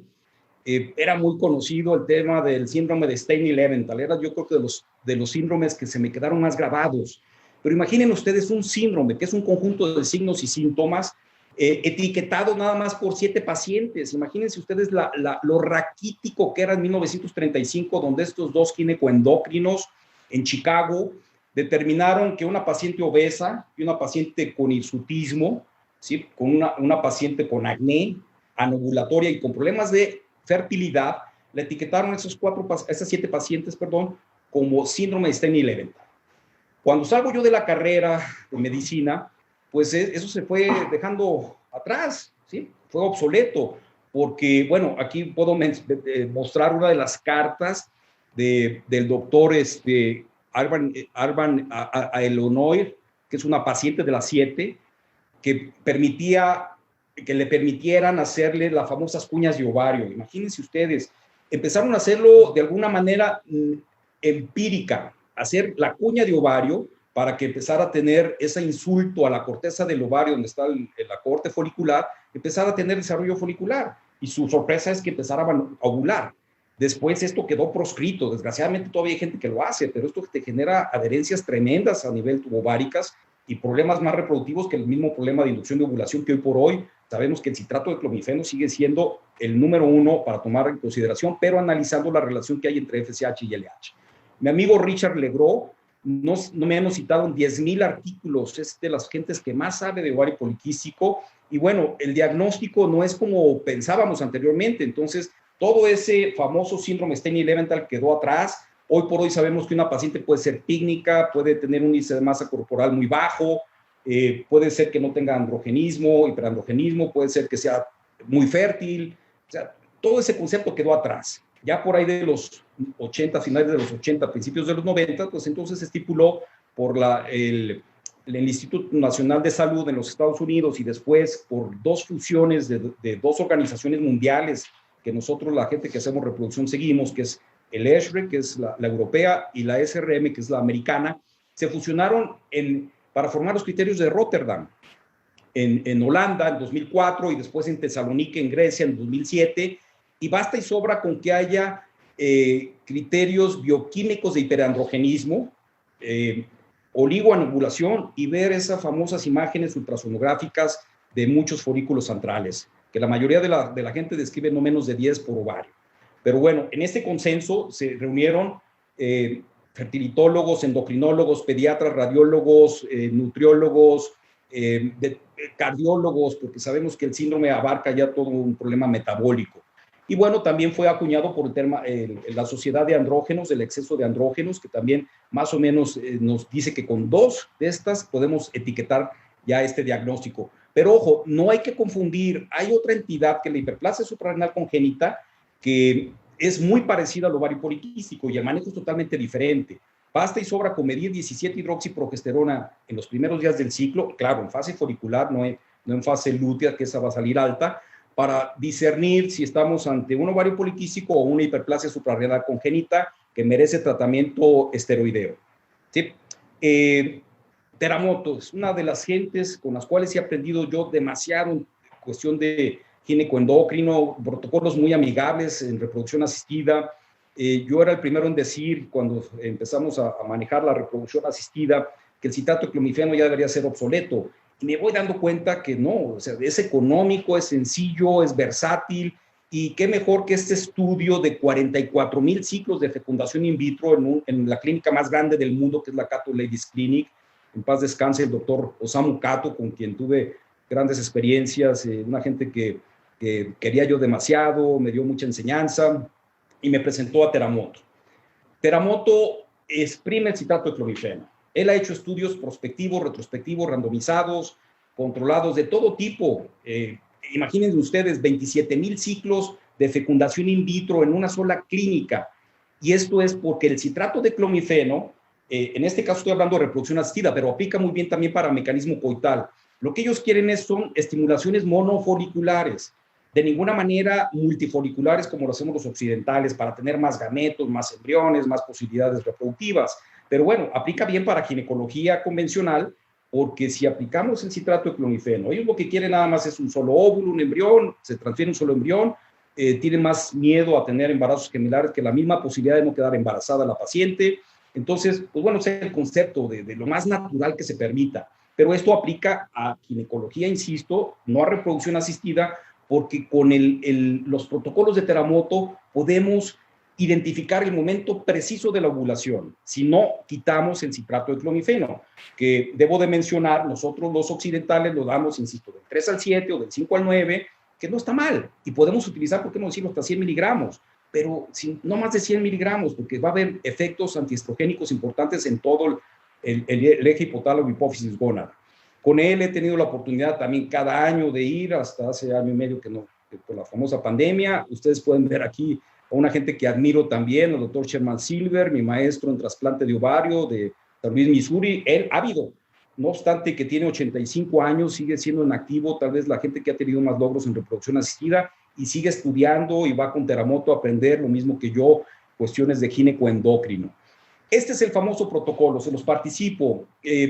era muy conocido el tema del síndrome de Stein-Leventhal. Era, yo creo que de los síndromes que se me quedaron más grabados. Pero imaginen ustedes un síndrome, que es un conjunto de signos y síntomas etiquetado nada más por 7 pacientes. Imagínense ustedes lo raquítico que era en 1935, donde estos 2 ginecoendocrinos en Chicago determinaron que una paciente obesa y una paciente con hirsutismo, ¿sí? Con una paciente con acné, anovulatoria y con problemas de fertilidad, le etiquetaron a esas 7 pacientes, como síndrome de Stein-Leventhal. Cuando salgo yo de la carrera de medicina, pues eso se fue dejando atrás, ¿sí? Fue obsoleto, porque, bueno, aquí puedo mostrar una de las cartas del doctor Arban Aelonoir, que es una paciente de las 7, que le permitieran hacerle las famosas cuñas de ovario. Imagínense ustedes, empezaron a hacerlo de alguna manera empírica, hacer la cuña de ovario para que empezara a tener ese insulto a la corteza del ovario, donde está la corte folicular, empezara a tener desarrollo folicular. Y su sorpresa es que empezara a ovular. Después esto quedó proscrito. Desgraciadamente todavía hay gente que lo hace, pero esto te genera adherencias tremendas a nivel tubováricas y problemas más reproductivos que el mismo problema de inducción de ovulación, que hoy por hoy sabemos que el citrato de clomifeno sigue siendo el número 1 para tomar en consideración, pero analizando la relación que hay entre FSH y LH. Mi amigo Richard Legros, no menos citado en 10,000 artículos, es de las gentes que más sabe de ovario poliquístico, y bueno, el diagnóstico no es como pensábamos anteriormente. Entonces todo ese famoso síndrome Stein-Leventhal quedó atrás. Hoy por hoy sabemos que una paciente puede ser pícnica, puede tener un índice de masa corporal muy bajo, puede ser que no tenga androgenismo, hiperandrogenismo, puede ser que sea muy fértil. O sea, todo ese concepto quedó atrás. Ya por ahí de los 80, finales de los 80, principios de los 90, pues entonces se estipuló por el Instituto Nacional de Salud en los Estados Unidos y después por 2 fusiones de 2 organizaciones mundiales que nosotros, la gente que hacemos reproducción, seguimos, que es el ESHRE, que es la europea, y la SRM, que es la americana, se fusionaron para formar los criterios de Rotterdam, en Holanda en 2004 y después en Tesalonique, en Grecia, en 2007, y basta y sobra con que haya criterios bioquímicos de hiperandrogenismo, oligoanovulación, y ver esas famosas imágenes ultrasonográficas de muchos folículos centrales, que la mayoría de la gente describe no menos de 10 por ovario. Pero bueno, en este consenso se reunieron fertilitólogos, endocrinólogos, pediatras, radiólogos, nutriólogos, cardiólogos, porque sabemos que el síndrome abarca ya todo un problema metabólico. Y bueno, también fue acuñado por la Sociedad de Andrógenos, el exceso de andrógenos, que también más o menos nos dice que con 2 de estas podemos etiquetar ya este diagnóstico. Pero ojo, no hay que confundir, hay otra entidad que es la hiperplasia suprarrenal congénita, que es muy parecida al ovario poliquístico y el manejo es totalmente diferente. Basta y sobra con medir 17-hidroxiprogesterona en los primeros días del ciclo, claro, en fase folicular, no en fase lútea, que esa va a salir alta, para discernir si estamos ante un ovario poliquístico o una hiperplasia suprarrenal congénita que merece tratamiento esteroideo. ¿Sí? Teramoto es una de las gentes con las cuales he aprendido yo demasiado en cuestión de ginecoendocrino, protocolos muy amigables en reproducción asistida. Yo era el primero en decir, cuando empezamos a manejar la reproducción asistida, que el citrato de clomifeno ya debería ser obsoleto. Y me voy dando cuenta que no, o sea, es económico, es sencillo, es versátil, y qué mejor que este estudio de 44,000 ciclos de fecundación in vitro en la clínica más grande del mundo, que es la Cato Ladies Clinic. En paz descanse el doctor Osamu Kato, con quien tuve grandes experiencias, una gente que quería yo demasiado, me dio mucha enseñanza, y me presentó a Teramoto. Teramoto exprime el citrato de clomifeno. Él ha hecho estudios prospectivos, retrospectivos, randomizados, controlados de todo tipo. Imagínense ustedes, 27,000 ciclos de fecundación in vitro en una sola clínica. Y esto es porque el citrato de clomifeno, en este caso estoy hablando de reproducción asistida, pero aplica muy bien también para mecanismo coital. Lo que ellos quieren son estimulaciones monofoliculares, de ninguna manera multifoliculares como lo hacemos los occidentales, para tener más gametos, más embriones, más posibilidades reproductivas. Pero bueno, aplica bien para ginecología convencional, porque si aplicamos el citrato de clomifeno, ellos lo que quieren nada más es un solo óvulo, un embrión, se transfiere un solo embrión, tienen más miedo a tener embarazos gemilares que la misma posibilidad de no quedar embarazada la paciente. Entonces, pues bueno, ese es el concepto de lo más natural que se permita. Pero esto aplica a ginecología, insisto, no a reproducción asistida, porque con los protocolos de Teramoto podemos identificar el momento preciso de la ovulación, si no quitamos el citrato de clomifeno, que debo de mencionar, nosotros los occidentales lo damos, insisto, del 3 al 7 o del 5 al 9, que no está mal, y podemos utilizar, ¿por qué no decirlo?, hasta 100 miligramos, pero no más de 100 miligramos, porque va a haber efectos antiestrogénicos importantes en todo el eje hipotálamo, hipófisis, gónada. Con él he tenido la oportunidad también cada año de ir, hasta hace año y medio que por la famosa pandemia. Ustedes pueden ver aquí a una gente que admiro también, el doctor Sherman Silver, mi maestro en trasplante de ovario de San Luis, Missouri. Él ávido, no obstante que tiene 85 años, sigue siendo en activo, tal vez la gente que ha tenido más logros en reproducción asistida, y sigue estudiando y va con Teramoto a aprender, lo mismo que yo, cuestiones de ginecoendocrino. Este es el famoso protocolo, se los participo.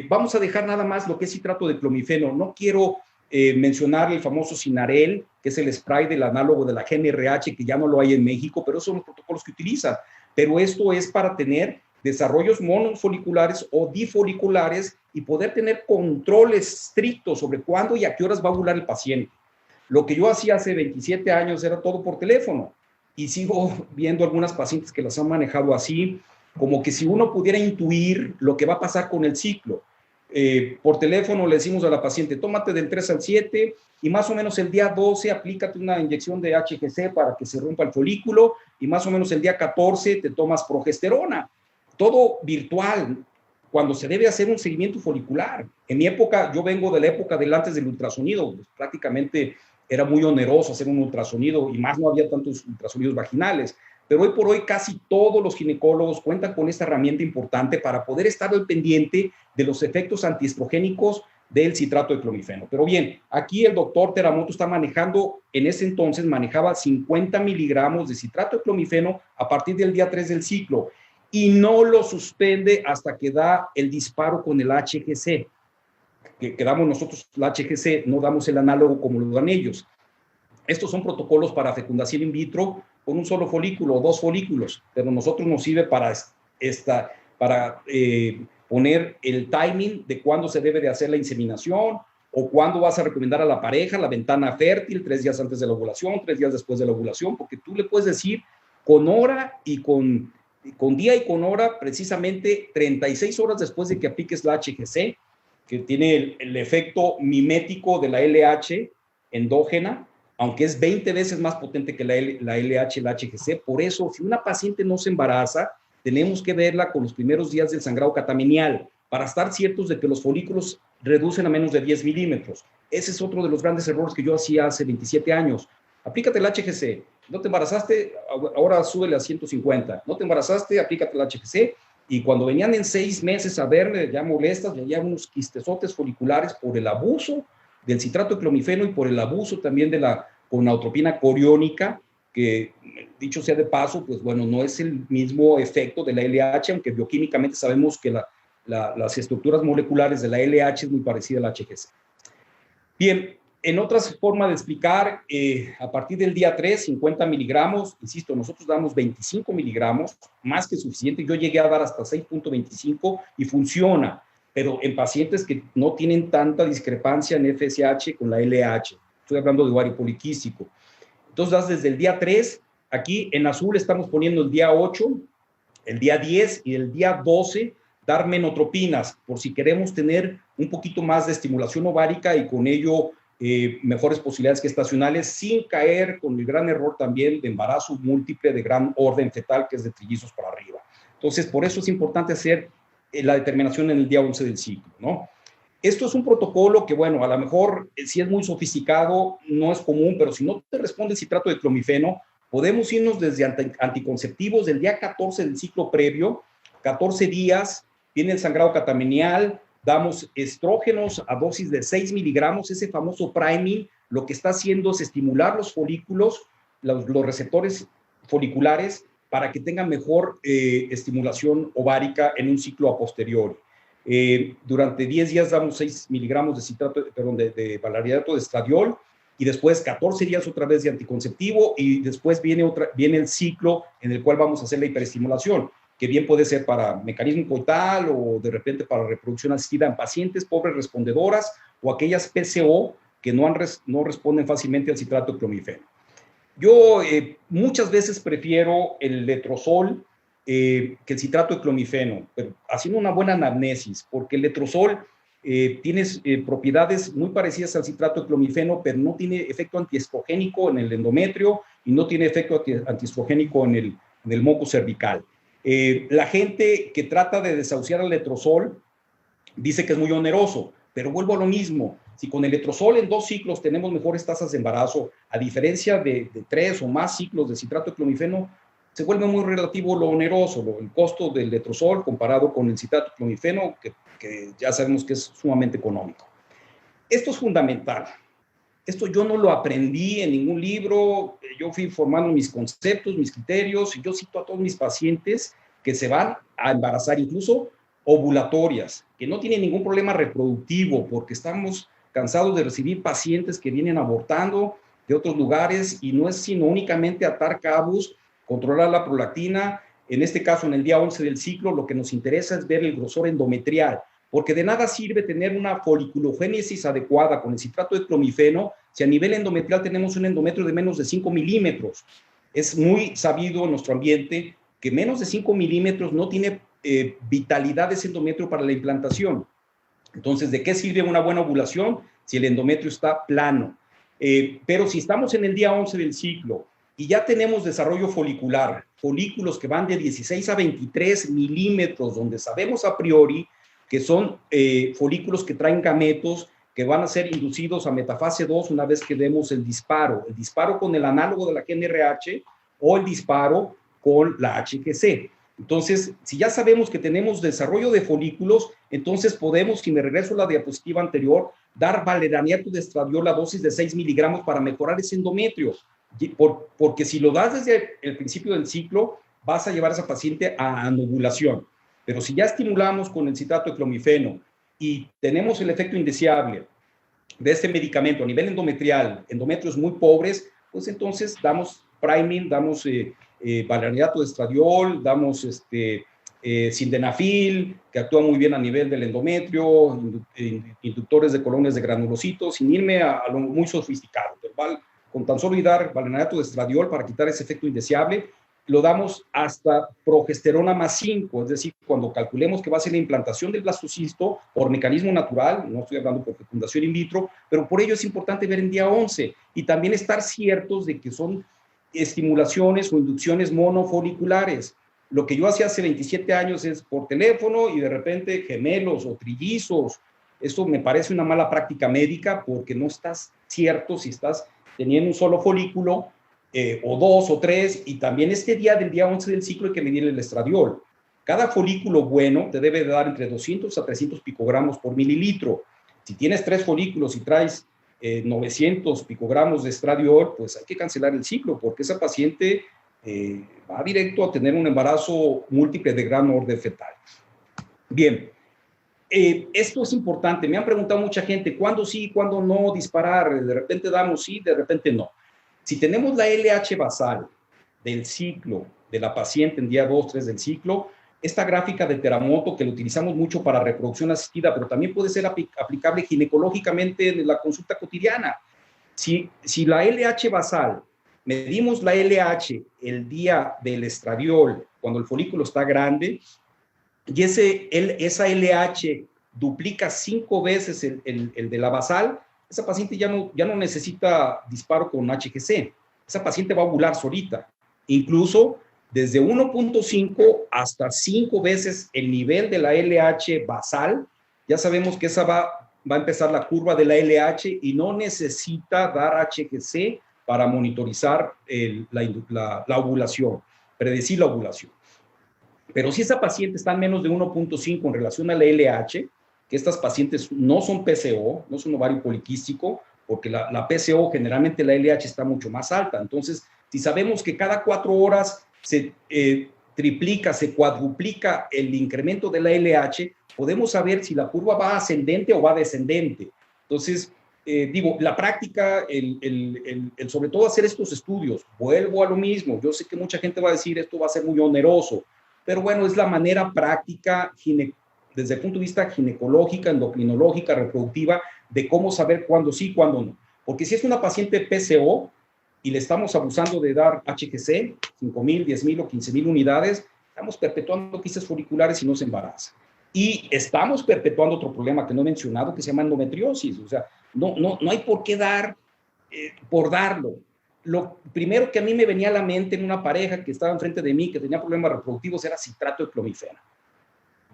Vamos a dejar nada más lo que es citrato de clomifeno. No quiero mencionar el famoso Sinarel, que es el spray del análogo de la GnRH, que ya no lo hay en México, pero esos son los protocolos que utiliza. Pero esto es para tener desarrollos monofoliculares o difoliculares y poder tener controles estrictos sobre cuándo y a qué horas va a ovular el paciente. Lo que yo hacía hace 27 años era todo por teléfono, y sigo viendo algunas pacientes que las han manejado así, como que si uno pudiera intuir lo que va a pasar con el ciclo. Por teléfono le decimos a la paciente, tómate del 3 al 7 y más o menos el día 12 aplícate una inyección de HGC para que se rompa el folículo, y más o menos el día 14 te tomas progesterona. Todo virtual, cuando se debe hacer un seguimiento folicular. En mi época, yo vengo de la época del antes del ultrasonido, pues prácticamente era muy oneroso hacer un ultrasonido, y más no había tantos ultrasonidos vaginales. Pero hoy por hoy casi todos los ginecólogos cuentan con esta herramienta importante para poder estar al pendiente de los efectos antiestrogénicos del citrato de clomifeno. Pero bien, aquí el doctor Teramoto está manejando, en ese entonces manejaba 50 miligramos de citrato de clomifeno a partir del día 3 del ciclo, y no lo suspende hasta que da el disparo con el HGC. Que damos nosotros el HGC, no damos el análogo como lo dan ellos. Estos son protocolos para fecundación in vitro con un solo folículo o 2 folículos, pero nosotros nos sirve para poner el timing de cuándo se debe de hacer la inseminación, o cuándo vas a recomendar a la pareja la ventana fértil, 3 días antes de la ovulación, 3 días después de la ovulación, porque tú le puedes decir con hora y con día y con hora, precisamente 36 horas después de que apliques la HGC, que tiene el efecto mimético de la LH endógena, aunque es 20 veces más potente que la LH, la HGC. Por eso, si una paciente no se embaraza, tenemos que verla con los primeros días del sangrado catamenial, para estar ciertos de que los folículos reducen a menos de 10 milímetros. Ese es otro de los grandes errores que yo hacía hace 27 años. Aplícate el HGC. No te embarazaste, ahora súbele a 150. No te embarazaste, aplícate el HGC. Y cuando venían en 6 meses a verme ya molestas, veía unos quistesotes foliculares por el abuso del citrato de clomifeno y por el abuso también de la gonadotropina coriónica, que, dicho sea de paso, pues bueno, no es el mismo efecto de la LH, aunque bioquímicamente sabemos que las estructuras moleculares de la LH es muy parecida a la HGC. Bien, En otras formas de explicar, a partir del día 3, 50 miligramos, insisto, nosotros damos 25 miligramos, más que suficiente. Yo llegué a dar hasta 6.25 y funciona, pero en pacientes que no tienen tanta discrepancia en FSH con la LH. Estoy hablando de ovario poliquístico. Entonces das desde el día 3, aquí en azul estamos poniendo el día 8, el día 10 y el día 12, dar menotropinas, por si queremos tener un poquito más de estimulación ovárica y con ello mejores posibilidades gestacionales, sin caer con el gran error también de embarazo múltiple de gran orden fetal, que es de trillizos para arriba. Entonces, por eso es importante hacer la determinación en el día 11 del ciclo, ¿no? Esto es un protocolo que, bueno, a lo mejor si es muy sofisticado, no es común, pero si no te responde el citrato de clomifeno, podemos irnos desde anticonceptivos del día 14 del ciclo previo, 14 días, viene el sangrado catamenial, damos estrógenos a dosis de 6 miligramos, ese famoso priming, lo que está haciendo es estimular los folículos, los receptores foliculares, para que tengan mejor estimulación ovárica en un ciclo a posteriori. Durante 10 días damos 6 miligramos de citrato, perdón, de valerianato de estradiol, y después 14 días otra vez de anticonceptivo, y después viene el ciclo en el cual vamos a hacer la hiperestimulación, que bien puede ser para mecanismo coital o de repente para reproducción asistida en pacientes pobres respondedoras o aquellas PCO que no responden fácilmente al citrato de clomifeno. Yo muchas veces prefiero el letrozol que el citrato de clomifeno, pero haciendo una buena anamnesis, porque el letrozol tiene propiedades muy parecidas al citrato de clomifeno, pero no tiene efecto antiestrogénico en el endometrio y no tiene efecto antiestrogénico en el moco cervical. La gente que trata de desahuciar el letrozol dice que es muy oneroso, pero vuelvo a lo mismo. Si con el letrozol en 2 ciclos tenemos mejores tasas de embarazo, a diferencia de 3 o más ciclos de citrato de clomifeno, se vuelve muy relativo lo oneroso, el costo del letrozol comparado con el citrato de clomifeno, que ya sabemos que es sumamente económico. Esto es fundamental. Esto yo no lo aprendí en ningún libro, yo fui formando mis conceptos, mis criterios, y yo cito a todos mis pacientes que se van a embarazar, incluso ovulatorias, que no tienen ningún problema reproductivo, porque estamos cansados de recibir pacientes que vienen abortando de otros lugares, y no es sino únicamente atar cabos, controlar la prolactina. En este caso, en el día 11 del ciclo, lo que nos interesa es ver el grosor endometrial, porque de nada sirve tener una foliculogénesis adecuada con el citrato de clomifeno si a nivel endometrial tenemos un endometrio de menos de 5 milímetros. Es muy sabido en nuestro ambiente que menos de 5 milímetros no tiene vitalidad ese endometrio para la implantación. Entonces, ¿de qué sirve una buena ovulación si el endometrio está plano? Pero si estamos en el día 11 del ciclo y ya tenemos desarrollo folicular, folículos que van de 16 a 23 milímetros, donde sabemos a priori que son folículos que traen gametos que van a ser inducidos a metafase 2 una vez que demos el disparo con el análogo de la GnRH o el disparo con la HGC. Entonces, si ya sabemos que tenemos desarrollo de folículos, entonces podemos, si me regreso a la diapositiva anterior, dar valerianato de estradiol a dosis de 6 miligramos para mejorar ese endometrio. Porque si lo das desde el principio del ciclo, vas a llevar a esa paciente a anovulación. Pero si ya estimulamos con el citrato de clomifeno y tenemos el efecto indeseable de este medicamento a nivel endometrial, endometrios muy pobres, pues entonces damos priming, damos valerianato de estradiol, damos sildenafil, que actúa muy bien a nivel del endometrio, inductores de colonias de granulocitos, sin irme a lo muy sofisticado. Con tan solo dar valerianato de estradiol para quitar ese efecto indeseable, lo damos hasta progesterona más 5, es decir, cuando calculemos que va a ser la implantación del blastocisto por mecanismo natural, no estoy hablando por fecundación in vitro, pero por ello es importante ver en día 11 y también estar ciertos de que son estimulaciones o inducciones monofoliculares. Lo que yo hacía hace 27 años es por teléfono y de repente gemelos o trillizos. Esto me parece una mala práctica médica porque no estás cierto si estás teniendo un solo folículo o 2 o 3, y también este día del día 11 del ciclo hay que medir el estradiol. Cada folículo bueno te debe dar entre 200 a 300 picogramos por mililitro. Si tienes 3 folículos y traes 900 picogramos de estradiol, pues hay que cancelar el ciclo, porque esa paciente va directo a tener un embarazo múltiple de gran orden fetal. Bien, esto es importante. Me han preguntado mucha gente, ¿cuándo sí, cuándo no disparar? De repente damos sí, de repente no. Si tenemos la LH basal del ciclo de la paciente en día 2, 3 del ciclo, esta gráfica de Teramoto, que lo utilizamos mucho para reproducción asistida, pero también puede ser aplicable ginecológicamente en la consulta cotidiana. Si la LH basal, medimos la LH el día del estradiol, cuando el folículo está grande, y esa LH duplica 5 veces el de la basal, esa paciente ya no necesita disparo con HGC. Esa paciente va a ovular solita. Incluso desde 1.5 hasta 5 veces el nivel de la LH basal, ya sabemos que esa va a empezar la curva de la LH y no necesita dar HGC para monitorizar la ovulación, predecir la ovulación. Pero si esa paciente está en menos de 1.5 en relación a la LH, que estas pacientes no son PCO, no son ovario poliquístico, porque la PCO generalmente la LH está mucho más alta. Entonces, si sabemos que cada 4 horas se triplica, se cuadruplica el incremento de la LH, podemos saber si la curva va ascendente o va descendente. Entonces, la práctica, sobre todo hacer estos estudios, vuelvo a lo mismo. Yo sé que mucha gente va a decir esto va a ser muy oneroso, pero bueno, es la manera práctica desde el punto de vista ginecológica, endocrinológica, reproductiva, de cómo saber cuándo sí, cuándo no. Porque si es una paciente PCO y le estamos abusando de dar HGC, 5,000, 10,000 o 15,000 unidades, estamos perpetuando quistes foliculares y no se embaraza. Y estamos perpetuando otro problema que no he mencionado, que se llama endometriosis. O sea, no hay por qué dar por darlo. Lo primero que a mí me venía a la mente en una pareja que estaba enfrente de mí, que tenía problemas reproductivos, era citrato de clomifeno.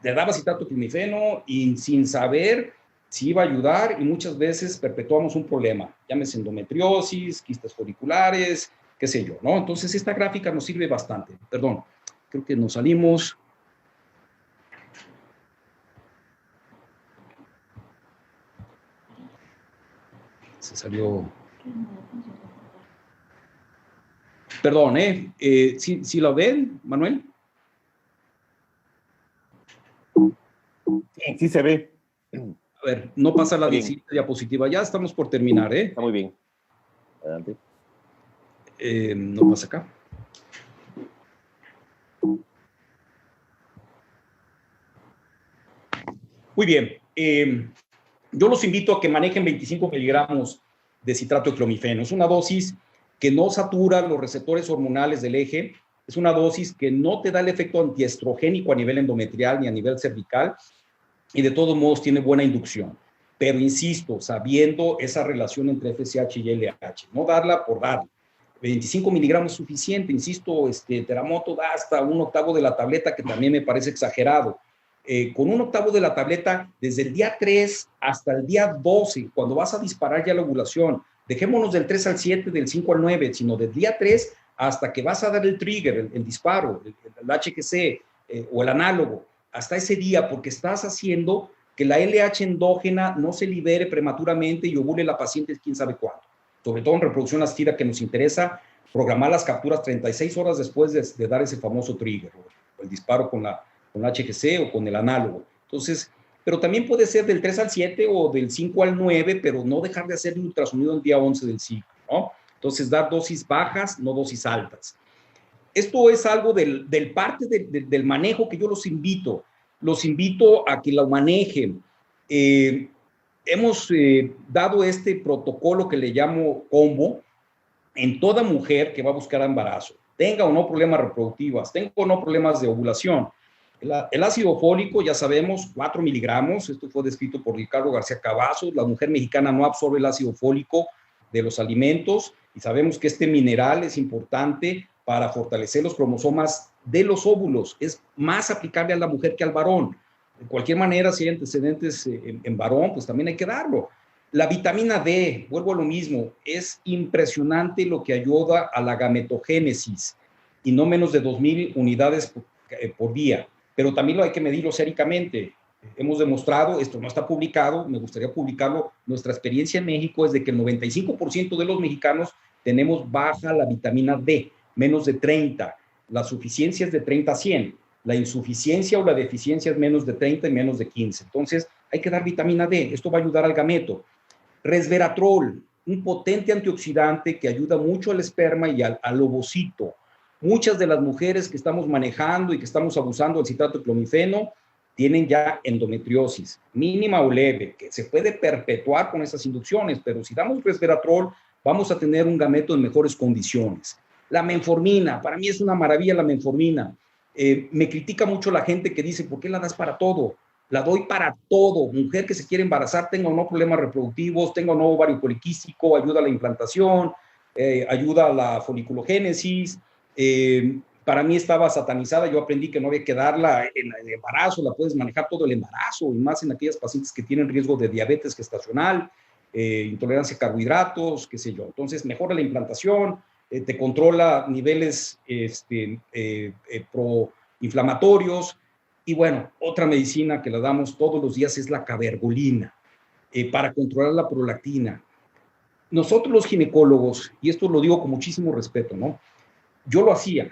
Le daba citrato de clomifeno y sin saber si iba a ayudar, y muchas veces perpetuamos un problema, llámese endometriosis, quistes foliculares, qué sé yo, ¿no? Entonces esta gráfica nos sirve bastante. Perdón, creo que nos salimos. Se salió. Perdón, ¿sí lo ven, Manuel? Sí se ve. A ver, no pasa la diapositiva. Ya estamos por terminar, ¿eh? Está muy bien. Adelante. No pasa acá. Muy bien. Yo los invito a que manejen 25 miligramos de citrato de clomifeno. Es una dosis que no satura los receptores hormonales del eje. Es una dosis que no te da el efecto antiestrogénico a nivel endometrial ni a nivel cervical, y de todos modos tiene buena inducción. Pero insisto, sabiendo esa relación entre FSH y LH, no darla por darla. 25 miligramos es suficiente, insisto, Teramoto da hasta 1/8 de la tableta, que también me parece exagerado. Con 1/8 de la tableta, desde el día 3 hasta el día 12, cuando vas a disparar ya la ovulación, dejémonos del 3 al 7, del 5 al 9, sino del día 3 hasta que vas a dar el trigger, el disparo, el HGC o el análogo, hasta ese día, porque estás haciendo que la LH endógena no se libere prematuramente y ovule la paciente quién sabe cuándo. Sobre todo en reproducción asistida, que nos interesa programar las capturas 36 horas después de dar ese famoso trigger, o el disparo con HGC o con el análogo. Entonces, pero también puede ser del 3 al 7 o del 5 al 9, pero no dejar de hacer el ultrasonido en día 11 del ciclo, ¿no? Entonces, dar dosis bajas, no dosis altas. Esto es algo del parte del manejo que yo los invito a que lo manejen. Hemos dado este protocolo que le llamo combo en toda mujer que va a buscar embarazo, tenga o no problemas reproductivos, tenga o no problemas de ovulación. El ácido fólico, ya sabemos, 4 miligramos, esto fue descrito por Ricardo García Cavazos. La mujer mexicana no absorbe el ácido fólico de los alimentos, y sabemos que este mineral es importante para fortalecer los cromosomas de los óvulos. Es más aplicable a la mujer que al varón. De cualquier manera, si hay antecedentes en varón, pues también hay que darlo. La vitamina D, vuelvo a lo mismo, es impresionante lo que ayuda a la gametogénesis, y no menos de 2,000 unidades por día. Pero también lo hay que medirlo séricamente. Hemos demostrado, esto no está publicado, me gustaría publicarlo, nuestra experiencia en México es de que el 95% de los mexicanos tenemos baja la vitamina D, menos de 30, la suficiencia es de 30 a 100. la insuficiencia o la deficiencia es menos de 30 y menos de 15. Entonces, hay que dar vitamina D. Esto va a ayudar al gameto. Resveratrol, un potente antioxidante que ayuda mucho al esperma y al ovocito. Muchas de las mujeres que estamos manejando y que estamos abusando del citrato de clomifeno tienen ya endometriosis, mínima o leve, que se puede perpetuar con esas inducciones, pero si damos resveratrol, vamos a tener un gameto en mejores condiciones. La menformina, para mí es una maravilla la menformina. Me critica mucho la gente que dice, ¿por qué la das para todo? La doy para todo. Mujer que se quiere embarazar, tenga o no problemas reproductivos, tenga o no ovario poliquístico, ayuda a la implantación, ayuda a la foliculogénesis. Para mí estaba satanizada, yo aprendí que no había que darla en el embarazo, la puedes manejar todo el embarazo, y más en aquellas pacientes que tienen riesgo de diabetes gestacional, intolerancia a carbohidratos, qué sé yo. Entonces, mejora la implantación, te controla niveles proinflamatorios, y bueno, otra medicina que la damos todos los días es la cabergolina, para controlar la prolactina. Nosotros los ginecólogos, y esto lo digo con muchísimo respeto, ¿no? Yo lo hacía.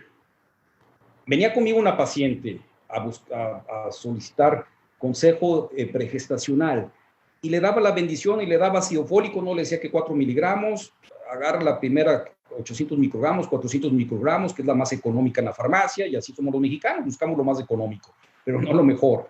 Venía conmigo una paciente a solicitar consejo pregestacional y le daba la bendición y le daba ácido fólico, no le decía que 4 miligramos, agarra la primera 800 microgramos, 400 microgramos, que es la más económica en la farmacia, y así somos los mexicanos, buscamos lo más económico, pero no lo mejor.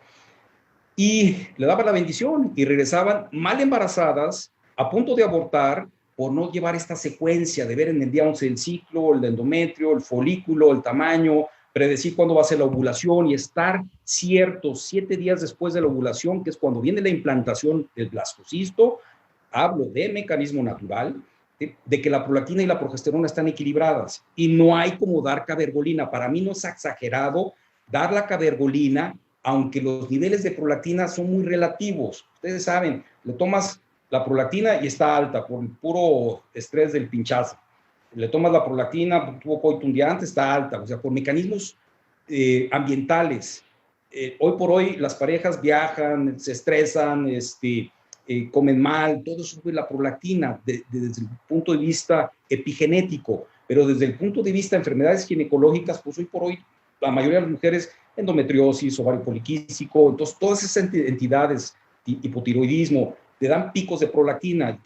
Y le daba la bendición y regresaban mal embarazadas, a punto de abortar, por no llevar esta secuencia de ver en el día 11 del ciclo, el endometrio, el folículo, el tamaño, predecir cuándo va a ser la ovulación y estar ciertos 7 días después de la ovulación, que es cuando viene la implantación del blastocisto. Hablo de mecanismo natural, de que la prolactina y la progesterona están equilibradas, y no hay como dar cabergolina. Para mí no es exagerado dar la cabergolina, aunque los niveles de prolactina son muy relativos. Ustedes saben, le tomas la prolactina y está alta por el puro estrés del pinchazo. Le tomas la prolactina, tuvo coito un día antes, está alta, o sea, por mecanismos ambientales. Hoy por hoy las parejas viajan, se estresan, comen mal, todo eso sube la prolactina desde el punto de vista epigenético, pero desde el punto de vista de enfermedades ginecológicas, pues hoy por hoy la mayoría de las mujeres, endometriosis, ovario poliquístico, entonces todas esas entidades, hipotiroidismo, te dan picos de prolactina,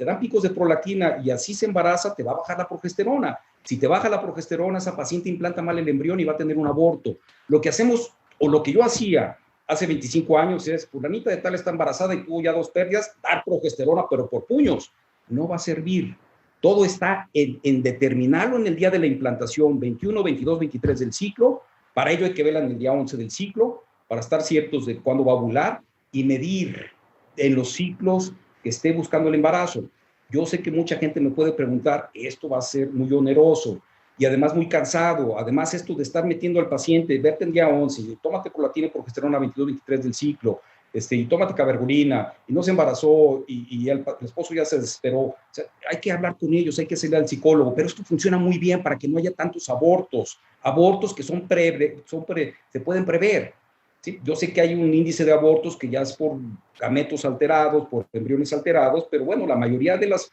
y así se embaraza, te va a bajar la progesterona. Si te baja la progesterona, esa paciente implanta mal el embrión y va a tener un aborto. Lo que hacemos, o lo que yo hacía hace 25 años, es, fulanita de tal está embarazada y tuvo ya 2 pérdidas, dar progesterona, pero por puños. No va a servir. Todo está en determinarlo en el día de la implantación, 21, 22, 23 del ciclo. Para ello hay que verla en el día 11 del ciclo, para estar ciertos de cuándo va a ovular y medir en los ciclos que esté buscando el embarazo. Yo sé que mucha gente me puede preguntar, esto va a ser muy oneroso y además muy cansado. Además, esto de estar metiendo al paciente, verte en día 11, y tómate prolactina y progesterona 22-23 del ciclo, y tómate cabergolina, y no se embarazó, y el esposo ya se desesperó. O sea, hay que hablar con ellos, hay que hacerle al psicólogo, pero esto funciona muy bien para que no haya tantos abortos que se pueden prever. ¿Sí? Yo sé que hay un índice de abortos que ya es por gametos alterados, por embriones alterados, pero bueno, la mayoría de las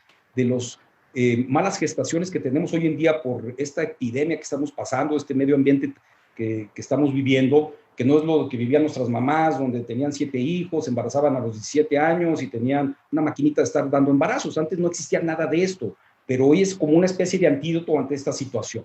malas gestaciones que tenemos hoy en día por esta epidemia que estamos pasando, este medio ambiente que estamos viviendo, que no es lo que vivían nuestras mamás, donde tenían 7 hijos, se embarazaban a los 17 años y tenían una maquinita de estar dando embarazos. Antes no existía nada de esto, pero hoy es como una especie de antídoto ante esta situación.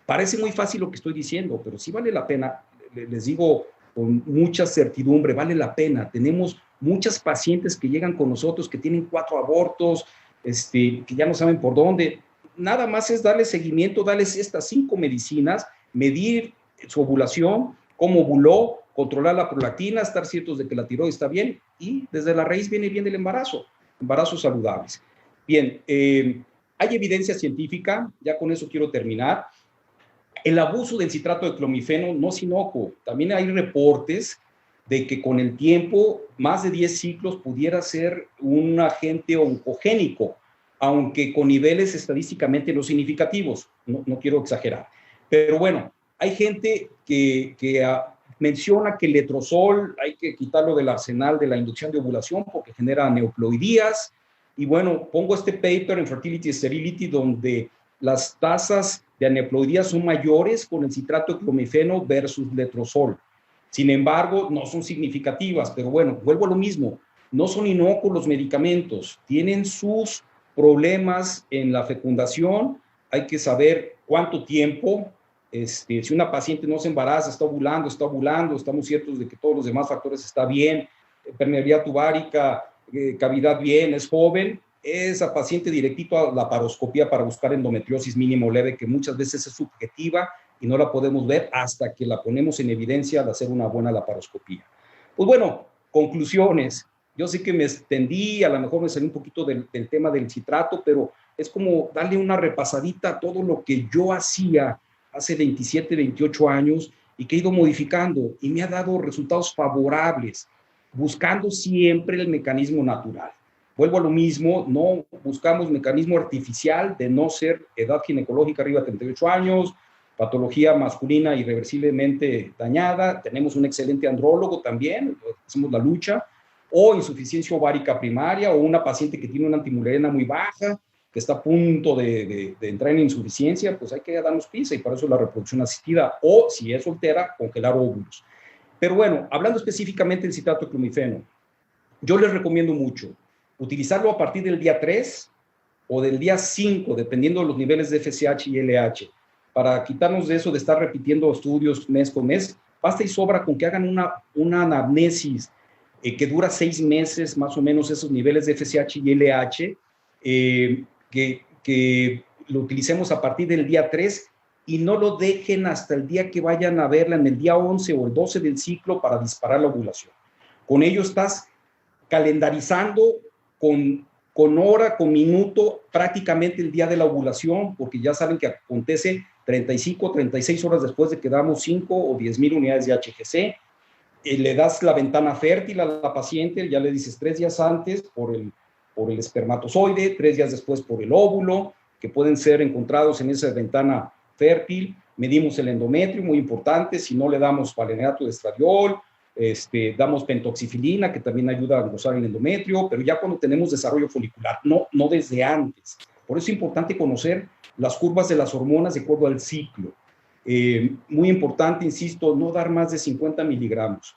Parece muy fácil lo que estoy diciendo, pero sí vale la pena, les digo con mucha certidumbre, vale la pena. Tenemos muchas pacientes que llegan con nosotros que tienen 4 abortos, que ya no saben por dónde. Nada más es darles seguimiento, darles estas 5 medicinas, medir su ovulación, cómo ovuló, controlar la prolactina, estar ciertos de que la tiroides está bien, y desde la raíz viene bien el embarazo, embarazos saludables. Bien, hay evidencia científica, ya con eso quiero terminar. El abuso del citrato de clomifeno no es inocuo. También hay reportes de que con el tiempo, más de 10 ciclos pudiera ser un agente oncogénico, aunque con niveles estadísticamente no significativos. No quiero exagerar. Pero bueno, hay gente que menciona que el letrozol hay que quitarlo del arsenal de la inducción de ovulación porque genera aneuploidías. Y bueno, pongo este paper en Fertility and Sterility donde las tasas de aneuploidías son mayores con el citrato de clomifeno versus letrozol. Sin embargo, no son significativas, pero bueno, vuelvo a lo mismo, no son inocuos los medicamentos, tienen sus problemas en la fecundación, hay que saber cuánto tiempo, si una paciente no se embaraza, está ovulando, estamos ciertos de que todos los demás factores están bien, permeabilidad tubárica, cavidad bien, es joven, esa paciente directito a la laparoscopía para buscar endometriosis mínimo leve, que muchas veces es subjetiva y no la podemos ver hasta que la ponemos en evidencia al hacer una buena laparoscopía. Pues bueno, conclusiones. Yo sé que me extendí, a lo mejor me salí un poquito del tema del citrato, pero es como darle una repasadita a todo lo que yo hacía hace 27, 28 años y que he ido modificando y me ha dado resultados favorables, buscando siempre el mecanismo natural. Vuelvo a lo mismo, no buscamos mecanismo artificial de no ser edad ginecológica arriba de 38 años, patología masculina irreversiblemente dañada, tenemos un excelente andrólogo también, hacemos la lucha, o insuficiencia ovárica primaria, o una paciente que tiene una antimuleriana muy baja, que está a punto de entrar en insuficiencia, pues hay que darnos prisa y para eso la reproducción asistida, o si es soltera, congelar óvulos. Pero bueno, hablando específicamente del citrato de clomifeno, yo les recomiendo mucho utilizarlo a partir del día 3 o del día 5, dependiendo de los niveles de FSH y LH, para quitarnos de eso de estar repitiendo estudios mes con mes. Basta y sobra con que hagan una anamnesis que dura 6 meses, más o menos, esos niveles de FSH y LH, que lo utilicemos a partir del día 3 y no lo dejen hasta el día que vayan a verla en el día 11 o el 12 del ciclo para disparar la ovulación. Con ello estás calendarizando con hora, con minuto, prácticamente el día de la ovulación, porque ya saben que acontece 35, 36 horas después de que damos 5 o 10,000 unidades de HGC. Le das la ventana fértil a la paciente, ya le dices 3 días antes por el espermatozoide, 3 días después por el óvulo, que pueden ser encontrados en esa ventana fértil. Medimos el endometrio, muy importante, si no le damos valerianato de estradiol, damos pentoxifilina, que también ayuda a engrosar el endometrio, pero ya cuando tenemos desarrollo folicular, no desde antes. Por eso es importante conocer las curvas de las hormonas de acuerdo al ciclo. Muy importante, insisto, no dar más de 50 miligramos.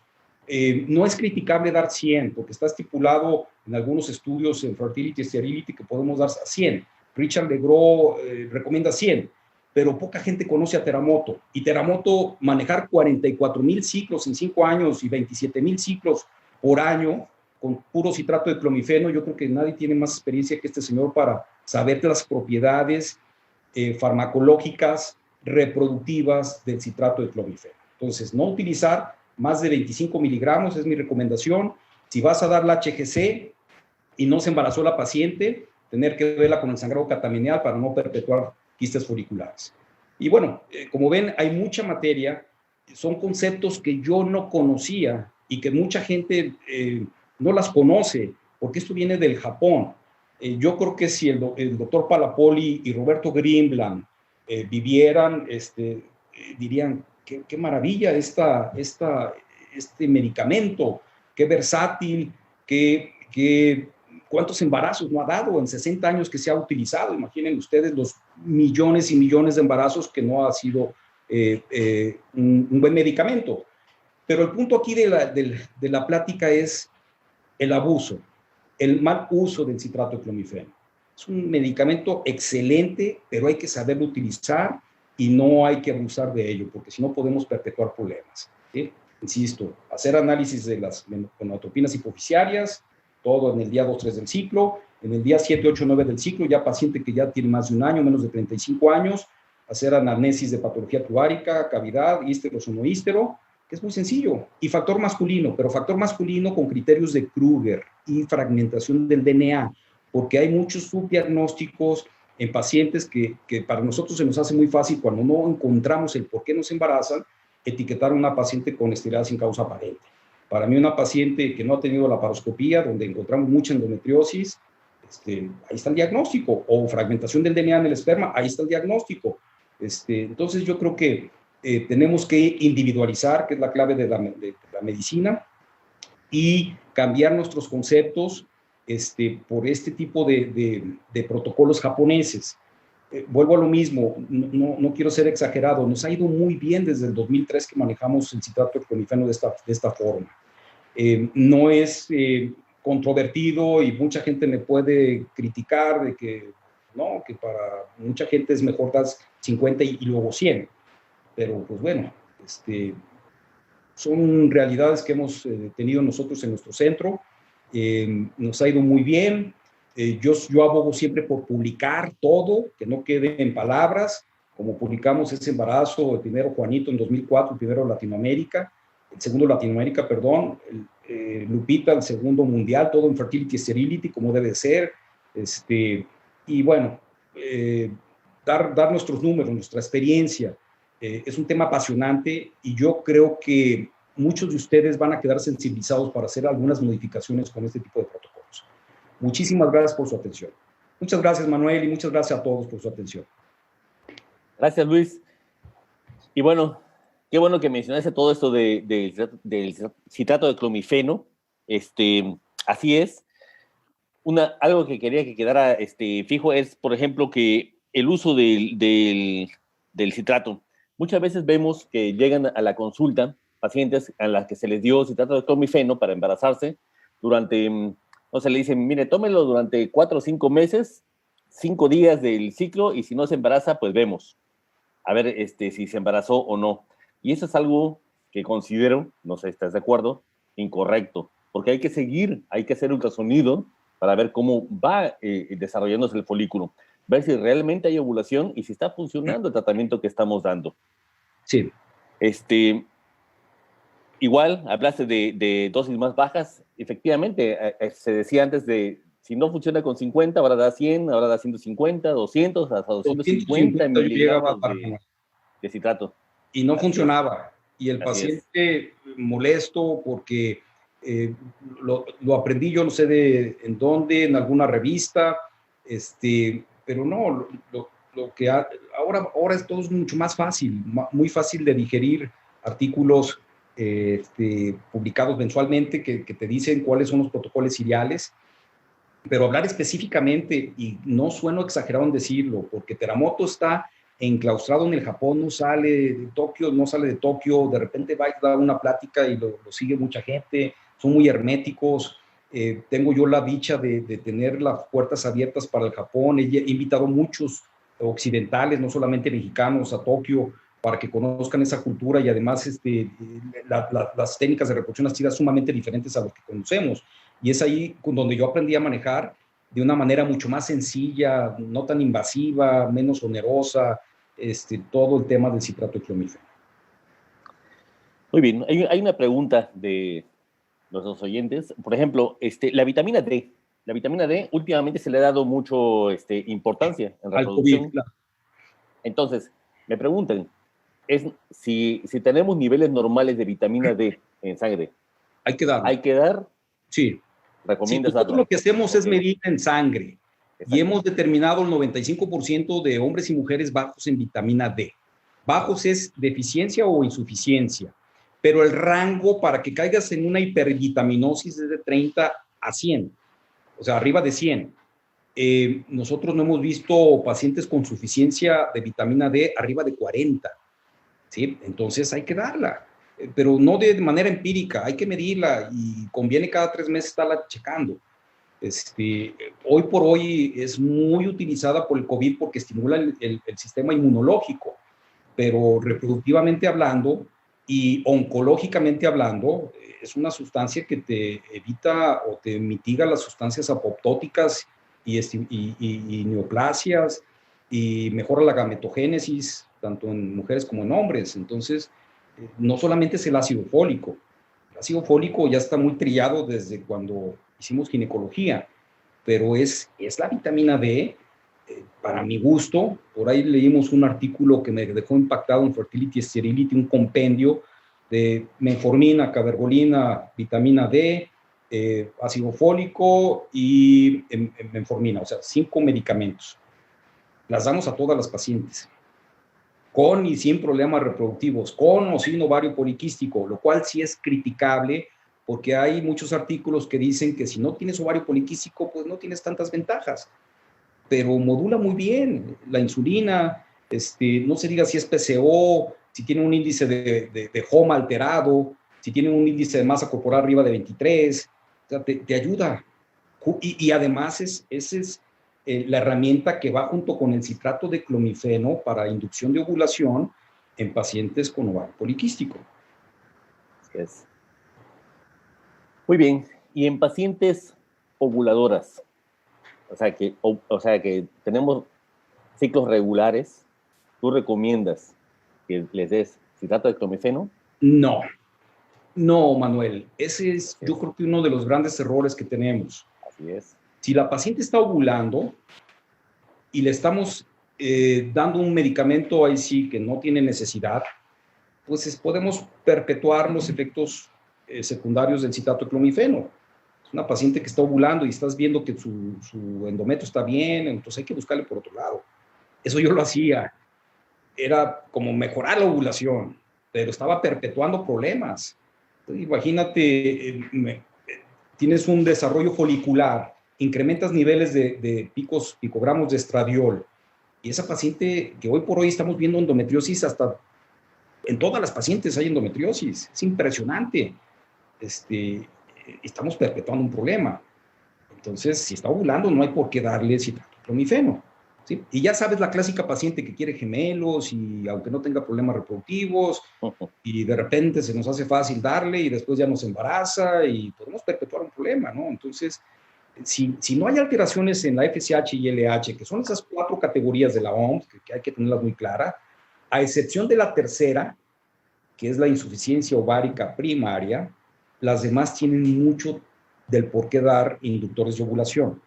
No es criticable dar 100, porque está estipulado en algunos estudios en Fertility y Sterility que podemos dar 100. Richard Legros recomienda 100, pero poca gente conoce a Teramoto. Y Teramoto, manejar 44,000 ciclos en 5 años y 27,000 ciclos por año con puro citrato de clomifeno, yo creo que nadie tiene más experiencia que este señor para saber las propiedades farmacológicas reproductivas del citrato de clomifeno. Entonces, no utilizar más de 25 miligramos es mi recomendación. Si vas a dar la HGC y no se embarazó la paciente, tener que verla con el sangrado catamenial para no perpetuar quistes folliculares. Y bueno, como ven, hay mucha materia, son conceptos que yo no conocía y que mucha gente no las conoce, porque esto viene del Japón. Yo creo que si el doctor Palapoli y Roberto Greenblatt vivieran, dirían, qué maravilla este medicamento, qué versátil, cuántos embarazos no ha dado en 60 años que se ha utilizado. Imaginen ustedes los millones y millones de embarazos que no ha sido un buen medicamento. Pero el punto aquí de la plática es el abuso, el mal uso del citrato de clomifeno. Es un medicamento excelente, pero hay que saberlo utilizar y no hay que abusar de ello, porque si no podemos perpetuar problemas. ¿Sí? Insisto, hacer análisis de las gonadotropinas hipoficiarias, todo en el día 2-3 del ciclo, en el día 7-8-9 del ciclo, ya paciente que ya tiene más de un año, menos de 35 años, hacer anamnesis de patología tuárica, cavidad, ístero, sonoístero, que es muy sencillo, y factor masculino, pero factor masculino con criterios de Kruger y fragmentación del DNA, porque hay muchos subdiagnósticos en pacientes que para nosotros se nos hace muy fácil cuando no encontramos el por qué nos embarazan, etiquetar a una paciente con esterilidad sin causa aparente. Para mí una paciente que no ha tenido laparoscopía, donde encontramos mucha endometriosis, ahí está el diagnóstico, o fragmentación del DNA en el esperma, ahí está el diagnóstico. Entonces yo creo que tenemos que individualizar, que es la clave de la medicina, y cambiar nuestros conceptos por este tipo de protocolos japoneses. vuelvo a lo mismo, no quiero ser exagerado, nos ha ido muy bien desde el 2003 que manejamos el citrato de clomifeno de esta forma. No es controvertido y mucha gente me puede criticar de que no, que para mucha gente es mejor dar 50 y luego 100, pero pues bueno, son realidades que hemos tenido nosotros en nuestro centro. Nos ha ido muy bien. Yo abogo siempre por publicar todo, que no quede en palabras, como publicamos ese embarazo, el primero Juanito en 2004, el primero Latinoamérica, el segundo Latinoamérica, perdón, Lupita, el segundo mundial, todo en Fertility y Sterility, como debe ser, y bueno, dar nuestros números, nuestra experiencia, es un tema apasionante y yo creo que muchos de ustedes van a quedar sensibilizados para hacer algunas modificaciones con este tipo de protocolos. Muchísimas gracias por su atención. Muchas gracias, Manuel, y muchas gracias a todos por su atención. Gracias, Luis. Y bueno, qué bueno que mencionaste todo esto del citrato de clomifeno. Así es. Algo que quería que quedara fijo es, por ejemplo, que el uso del citrato. Muchas veces vemos que llegan a la consulta pacientes a las que se les dio citrato de clomifeno para embarazarse durante, no se le dicen, mire, tómelo durante 4 o 5 meses, 5 días del ciclo, y si no se embaraza, pues vemos. A ver si se embarazó o no. Y eso es algo que considero, no sé si estás de acuerdo, incorrecto, porque hay que seguir, hay que hacer ultrasonido para ver cómo va desarrollándose el folículo, ver si realmente hay ovulación y si está funcionando el tratamiento que estamos dando. Sí. Igual, hablaste de dosis más bajas. Efectivamente, se decía antes de, si no funciona con 50, ahora da 100, ahora da 150, 200, hasta 250 miligramos de citrato. Y no funcionaba. Y el paciente molesto porque lo aprendí, yo no sé en dónde, en alguna revista, pero no, lo que ahora es todo mucho más fácil, muy fácil de digerir artículos publicados mensualmente que te dicen cuáles son los protocolos ideales, pero hablar específicamente, y no sueno exagerado en decirlo, porque Teramoto está enclaustrado en el Japón, no sale de Tokio, de repente va a dar una plática y lo sigue mucha gente, son muy herméticos. Tengo yo la dicha de tener las puertas abiertas para el Japón. He invitado muchos occidentales, no solamente mexicanos, a Tokio para que conozcan esa cultura y además las técnicas de reproducción asistida sumamente diferentes a las que conocemos. Y es ahí donde yo aprendí a manejar de una manera mucho más sencilla, no tan invasiva, menos onerosa, todo el tema del citrato de clomifeno. Muy bien, hay una pregunta de nuestros oyentes. Por ejemplo, la vitamina D. La vitamina D últimamente se le ha dado mucho importancia en reproducción. Entonces, me preguntan, si tenemos niveles normales de vitamina D en sangre, ¿hay que dar? Sí. ¿Recomiendas darlo? Lo que hacemos es medir en sangre. Exacto. Y hemos determinado el 95% de hombres y mujeres bajos en vitamina D. Bajos es deficiencia o insuficiencia, pero el rango para que caigas en una hipervitaminosis es de 30 a 100, o sea, arriba de 100. Nosotros no hemos visto pacientes con suficiencia de vitamina D arriba de 40, ¿sí? Entonces hay que darla, pero no de manera empírica, hay que medirla y conviene cada 3 meses estarla checando. Hoy por hoy es muy utilizada por el COVID porque estimula el sistema inmunológico, pero reproductivamente hablando y oncológicamente hablando, es una sustancia que te evita o te mitiga las sustancias apoptóticas y neoplasias y mejora la gametogénesis, tanto en mujeres como en hombres. Entonces, no solamente es el ácido fólico. El ácido fólico ya está muy trillado desde cuando hicimos ginecología, pero es la vitamina D, para mi gusto. Por ahí leímos un artículo que me dejó impactado en Fertility Sterility, un compendio de metformina, cabergolina, vitamina D, ácido fólico y metformina, o sea, 5 medicamentos. Las damos a todas las pacientes, con y sin problemas reproductivos, con o sin ovario poliquístico, lo cual sí es criticable, porque hay muchos artículos que dicen que si no tienes ovario poliquístico, pues no tienes tantas ventajas. pero modula muy bien la insulina, no se diga si es PCO, si tiene un índice de HOMA alterado, si tiene un índice de masa corporal arriba de 23, o sea, te ayuda. Y además es la herramienta que va junto con el citrato de clomifeno para inducción de ovulación en pacientes con ovario poliquístico. Así es. Muy bien. Y en pacientes ovuladoras, o sea que tenemos ciclos regulares, ¿tú recomiendas que les des citrato de clomifeno? No, Manuel. Ese es, yo creo que uno de los grandes errores que tenemos. Así es. Si la paciente está ovulando y le estamos dando un medicamento ahí sí que no tiene necesidad, pues podemos perpetuar los efectos secundarios del citrato de clomifeno. Es una paciente que está ovulando y estás viendo que su endometrio está bien, entonces hay que buscarle por otro lado. Eso yo lo hacía. Era como mejorar la ovulación, pero estaba perpetuando problemas. Entonces, imagínate, tienes un desarrollo folicular, incrementas niveles de picogramos de estradiol, y esa paciente que hoy por hoy estamos viendo endometriosis, hasta en todas las pacientes hay endometriosis, es impresionante. Estamos perpetuando un problema. Entonces, si está ovulando, no hay por qué darle citrato de clomifeno. ¿Sí? Y ya sabes, la clásica paciente que quiere gemelos y aunque no tenga problemas reproductivos, y de repente se nos hace fácil darle y después ya nos embaraza y podemos perpetuar un problema, ¿no? Entonces, si no hay alteraciones en la FSH y LH, que son esas 4 categorías de la OMS, que hay que tenerlas muy claras, a excepción de la tercera, que es la insuficiencia ovárica primaria, las demás tienen mucho del por qué dar inductores de ovulación.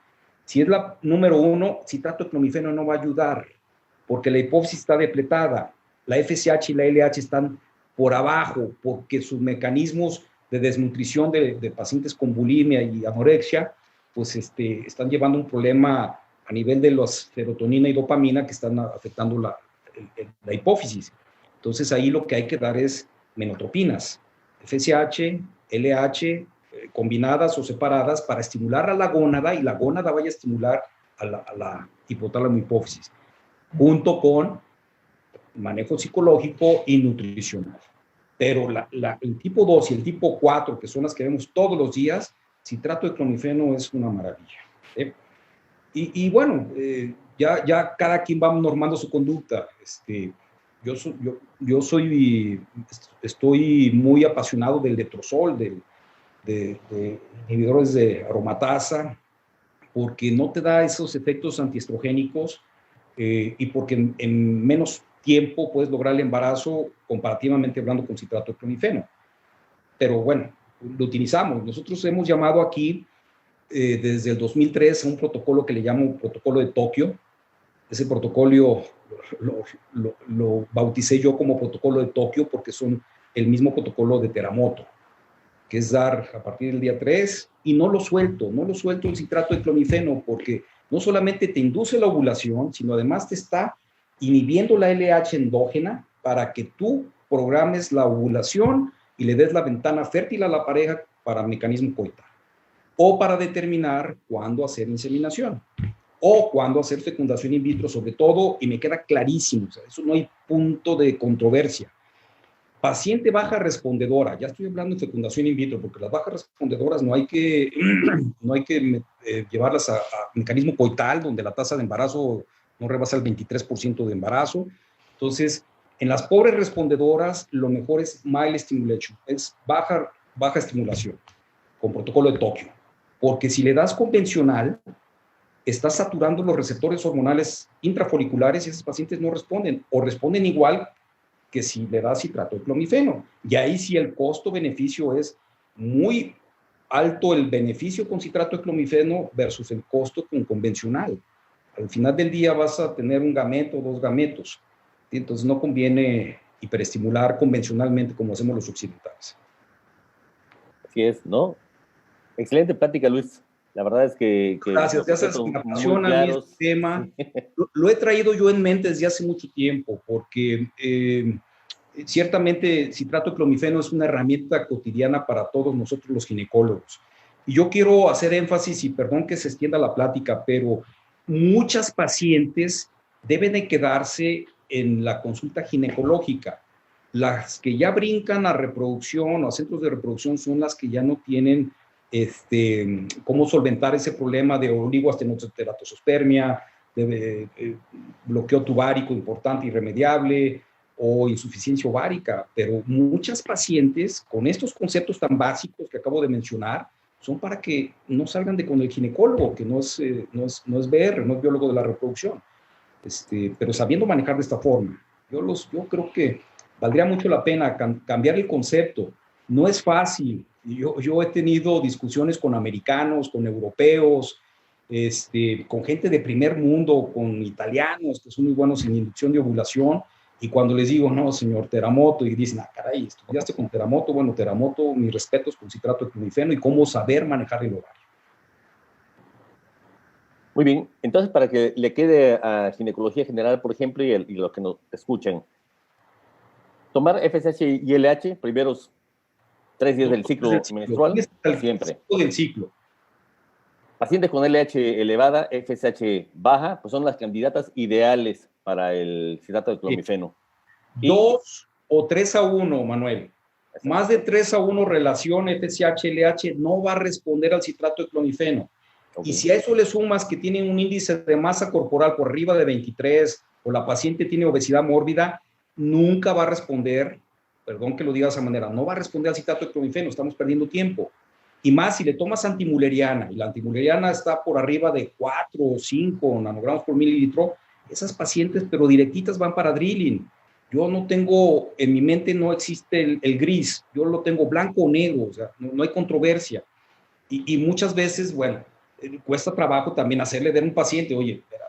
Si es la número 1, citrato de clomifeno no va a ayudar, porque la hipófisis está depletada, la FSH y la LH están por abajo, porque sus mecanismos de desnutrición de pacientes con bulimia y anorexia, pues están llevando un problema a nivel de los serotonina y dopamina que están afectando la hipófisis. Entonces ahí lo que hay que dar es menotropinas, FSH, LH, combinadas o separadas para estimular a la gónada y la gónada vaya a estimular a la hipotálamo hipófisis, junto con manejo psicológico y nutricional. Pero el tipo 2 y el tipo 4, que son las que vemos todos los días, citrato de clomifeno es una maravilla. Y bueno, ya cada quien va normando su conducta. Estoy muy apasionado del letrozol, de inhibidores de aromatasa, porque no te da esos efectos antiestrogénicos y porque en menos tiempo puedes lograr el embarazo comparativamente hablando con citrato de clomifeno. Pero bueno, lo utilizamos. Nosotros hemos llamado aquí desde el 2003 a un protocolo que le llamo protocolo de Tokio. Ese protocolo lo bauticé yo como protocolo de Tokio porque son el mismo protocolo de Teramoto, que es dar a partir del día 3 y no lo suelto el citrato de clomifeno porque no solamente te induce la ovulación, sino además te está inhibiendo la LH endógena para que tú programes la ovulación y le des la ventana fértil a la pareja para mecanismo coital o para determinar cuándo hacer inseminación o cuándo hacer fecundación in vitro, sobre todo, y me queda clarísimo, o sea, eso no hay punto de controversia. Paciente baja respondedora, ya estoy hablando de fecundación in vitro, porque las bajas respondedoras no hay que llevarlas a mecanismo coital, donde la tasa de embarazo no rebasa el 23% de embarazo. Entonces, en las pobres respondedoras, lo mejor es mild stimulation, es baja estimulación, con protocolo de Tokio. Porque si le das convencional, estás saturando los receptores hormonales intrafoliculares y esos pacientes no responden, o responden igual que si le das citrato de clomifeno. Y ahí sí el costo-beneficio es muy alto, el beneficio con citrato de clomifeno versus el costo con convencional. Al final del día vas a tener un gameto o 2 gametos. Entonces no conviene hiperestimular convencionalmente como hacemos los occidentales. Así es, ¿no? Excelente plática, Luis. La verdad es que gracias, ya sabes que me apasiona este tema. Lo he traído yo en mente desde hace mucho tiempo, porque ciertamente citrato de clomifeno es una herramienta cotidiana para todos nosotros los ginecólogos. Y yo quiero hacer énfasis, y perdón que se extienda la plática, pero muchas pacientes deben de quedarse en la consulta ginecológica. Las que ya brincan a reproducción o a centros de reproducción son las que ya no tienen cómo solventar ese problema de oligoastenoteratos-ospermia, de bloqueo tubárico importante, irremediable, o insuficiencia ovárica. Pero muchas pacientes con estos conceptos tan básicos que acabo de mencionar son para que no salgan con el ginecólogo, que no es BR, no es biólogo de la reproducción, pero sabiendo manejar de esta forma. Yo creo que valdría mucho la pena cambiar el concepto. No es fácil. Yo he tenido discusiones con americanos, con europeos, con gente de primer mundo, con italianos que son muy buenos en inducción de ovulación, y cuando les digo, no, señor Teramoto, y dicen, caray, ¿estudiaste con Teramoto? Bueno, Teramoto, mis respetos con citrato de clomifeno y cómo saber manejar el ovario. Muy bien, entonces para que le quede a ginecología general, por ejemplo, y los que nos escuchan, tomar FSH y LH, primeros 3 días del ciclo menstrual, siempre. Del ciclo. Pacientes con LH elevada, FSH baja, pues son las candidatas ideales para el citrato de clomifeno. 2 o 3-1, Manuel. Más de 3-1 relación FSH-LH no va a responder al citrato de clomifeno. Okay. Y si a eso le sumas que tienen un índice de masa corporal por arriba de 23 o la paciente tiene obesidad mórbida, nunca va a responder, perdón que lo diga de esa manera, no va a responder al citrato de clomifeno, estamos perdiendo tiempo. Y más si le tomas antimuleriana, y la antimuleriana está por arriba de 4 o 5 nanogramos por mililitro, esas pacientes, pero directitas, van para drilling. Yo no tengo, en mi mente no existe el gris, yo lo tengo blanco o negro, o sea, no hay controversia. Y muchas veces, bueno, cuesta trabajo también hacerle ver a un paciente, oye, espera,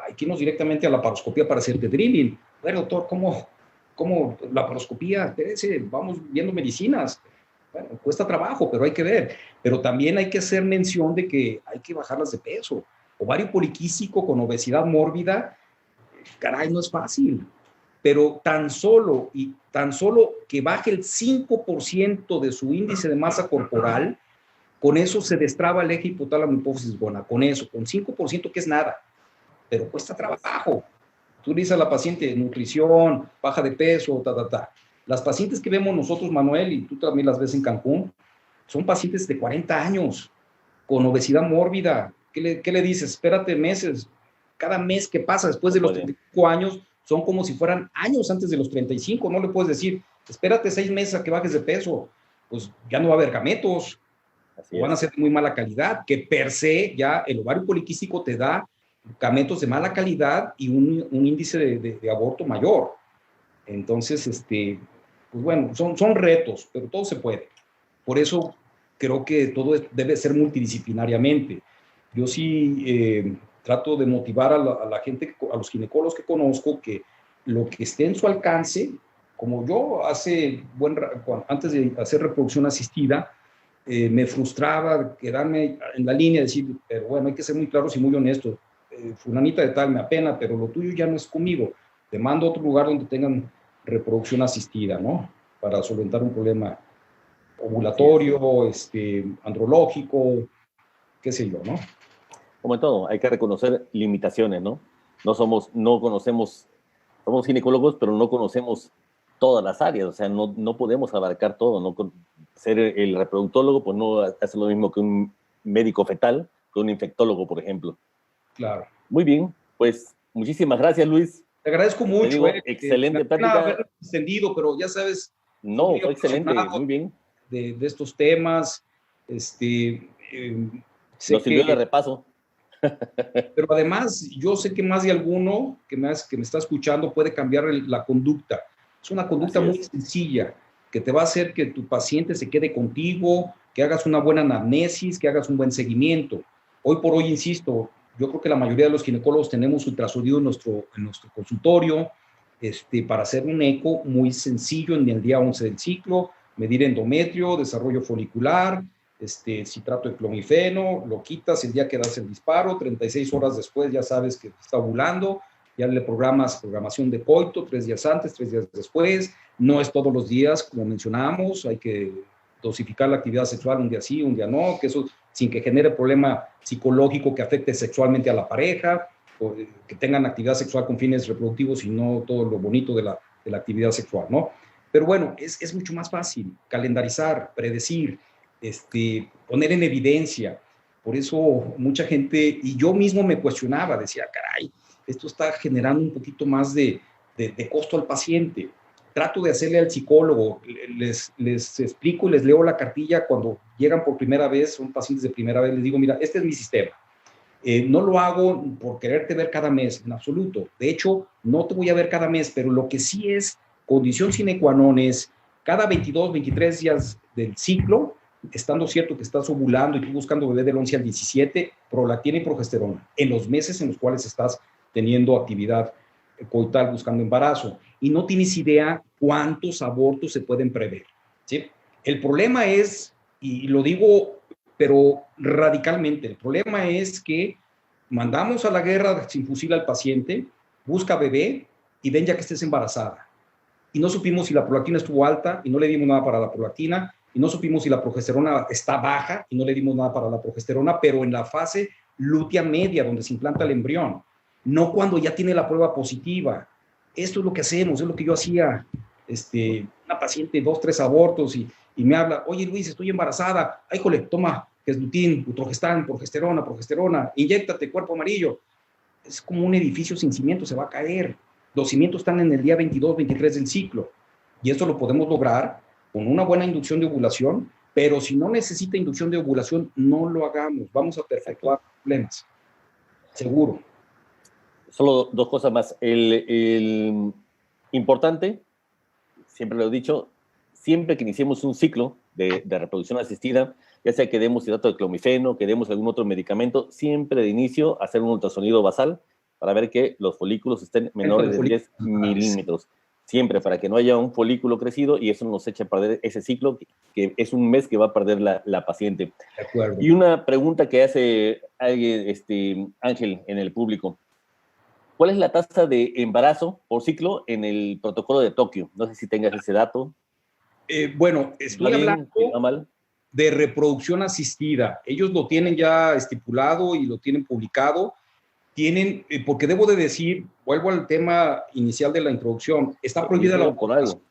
hay que irnos directamente a la laparoscopía para hacerte drilling. Bueno, doctor, ¿cómo laparoscopía? Espérese, vamos viendo medicinas. Bueno, cuesta trabajo, pero hay que ver. Pero también hay que hacer mención de que hay que bajarlas de peso. Ovario poliquístico con obesidad mórbida, caray, no es fácil. Pero tan solo que baje el 5% de su índice de masa corporal, con eso se destraba el eje hipotálamo hipófisis gona. Con eso, con 5%, que es nada. Pero cuesta trabajo. Tú le dices a la paciente, nutrición, baja de peso, Las pacientes que vemos nosotros, Manuel, y tú también las ves en Cancún, son pacientes de 40 años, con obesidad mórbida. ¿Qué le dices? Espérate meses. Cada mes que pasa después de los 35 años, son como si fueran años antes de los 35. No le puedes decir, espérate 6 meses a que bajes de peso. Pues ya no va a haber gametos. Van a ser de muy mala calidad, que per se ya el ovario poliquístico te da gametos de mala calidad y un índice de aborto mayor. Entonces, pues bueno, son retos, pero todo se puede. Por eso creo que todo debe ser multidisciplinariamente. Yo sí trato de motivar a la gente, a los ginecólogos que conozco, que lo que esté en su alcance, como yo antes de hacer reproducción asistida, me frustraba quedarme en la línea y decir, pero bueno, hay que ser muy claros y muy honestos. Fulanita de tal me apena, pero lo tuyo ya no es conmigo. Te mando a otro lugar donde tengan reproducción asistida, ¿no? Para solventar un problema ovulatorio, andrológico, qué sé yo, ¿no? Como en todo, hay que reconocer limitaciones, ¿no? Somos ginecólogos, pero no conocemos todas las áreas, o sea, no podemos abarcar todo, ¿no? Ser el reproductólogo, pues no hace lo mismo que un médico fetal, que un infectólogo, por ejemplo. Claro. Muy bien, pues muchísimas gracias, Luis. Te agradezco mucho. Digo, excelente plática. Haber extendido, pero ya sabes. No, fue excelente, muy bien. De estos temas. Nos sirvió de repaso. Pero además, yo sé que más de alguno que me está escuchando puede cambiar la conducta. Es una conducta muy sencilla, que te va a hacer que tu paciente se quede contigo, que hagas una buena anamnesis, que hagas un buen seguimiento. Hoy por hoy, insisto, yo creo que la mayoría de los ginecólogos tenemos ultrasonido en nuestro consultorio, para hacer un eco muy sencillo en el día 11 del ciclo, medir endometrio, desarrollo folicular, citrato de clomifeno, lo quitas el día que das el disparo, 36 horas después ya sabes que está ovulando, ya le programación de coito 3 días antes, 3 días después, no es todos los días, como mencionamos, hay que dosificar la actividad sexual un día sí, un día no, que eso sin que genere problema psicológico que afecte sexualmente a la pareja, o que tengan actividad sexual con fines reproductivos y no todo lo bonito de la actividad sexual, ¿no? Pero bueno, es mucho más fácil calendarizar, predecir, poner en evidencia. Por eso mucha gente, y yo mismo me cuestionaba, decía, caray, esto está generando un poquito más de costo al paciente. Trato de hacerle al psicólogo, les explico y les leo la cartilla cuando llegan por primera vez, son pacientes de primera vez, les digo, mira, este es mi sistema. No lo hago por quererte ver cada mes, en absoluto. De hecho, no te voy a ver cada mes, pero lo que sí es condición sine qua non es cada 22, 23 días del ciclo, estando cierto que estás ovulando y tú buscando bebé del 11 al 17, prolactina y progesterona, en los meses en los cuales estás teniendo actividad coital buscando embarazo. Y no tienes idea cuántos abortos se pueden prever, ¿sí? El problema es, y lo digo, pero radicalmente, el problema es que mandamos a la guerra sin fusil al paciente, busca bebé y ven ya que estés embarazada. Y no supimos si la prolactina estuvo alta y no le dimos nada para la prolactina, y no supimos si la progesterona está baja y no le dimos nada para la progesterona, pero en la fase lútea media, donde se implanta el embrión, no cuando ya tiene la prueba positiva. Esto es lo que hacemos, es lo que yo hacía, una paciente, 2, 3 abortos, y me habla, oye Luis, estoy embarazada, ay, jole, toma Geslutin, Utrogestan, progesterona, inyéctate, cuerpo amarillo. Es como un edificio sin cimientos, se va a caer. Los cimientos están en el día 22, 23 del ciclo, y esto lo podemos lograr con una buena inducción de ovulación, pero si no necesita inducción de ovulación, no lo hagamos, vamos a perpetuar problemas, seguro. Solo dos cosas más. El importante, siempre lo he dicho, siempre que iniciemos un ciclo de reproducción asistida, ya sea que demos hidrato de clomifeno, que demos algún otro medicamento, siempre de inicio hacer un ultrasonido basal para ver que los folículos estén menores de 10 milímetros. Siempre, para que no haya un folículo crecido y eso nos eche a perder ese ciclo, que es un mes que va a perder la paciente. De acuerdo. Y una pregunta que hace alguien, Ángel, en el público. ¿Cuál es la tasa de embarazo por ciclo en el protocolo de Tokio? No sé si tengas ese dato. Bueno, estoy hablando de reproducción asistida. Ellos lo tienen ya estipulado y lo tienen publicado. Tienen, porque debo de decir, vuelvo al tema inicial de la introducción, está prohibida la abortación.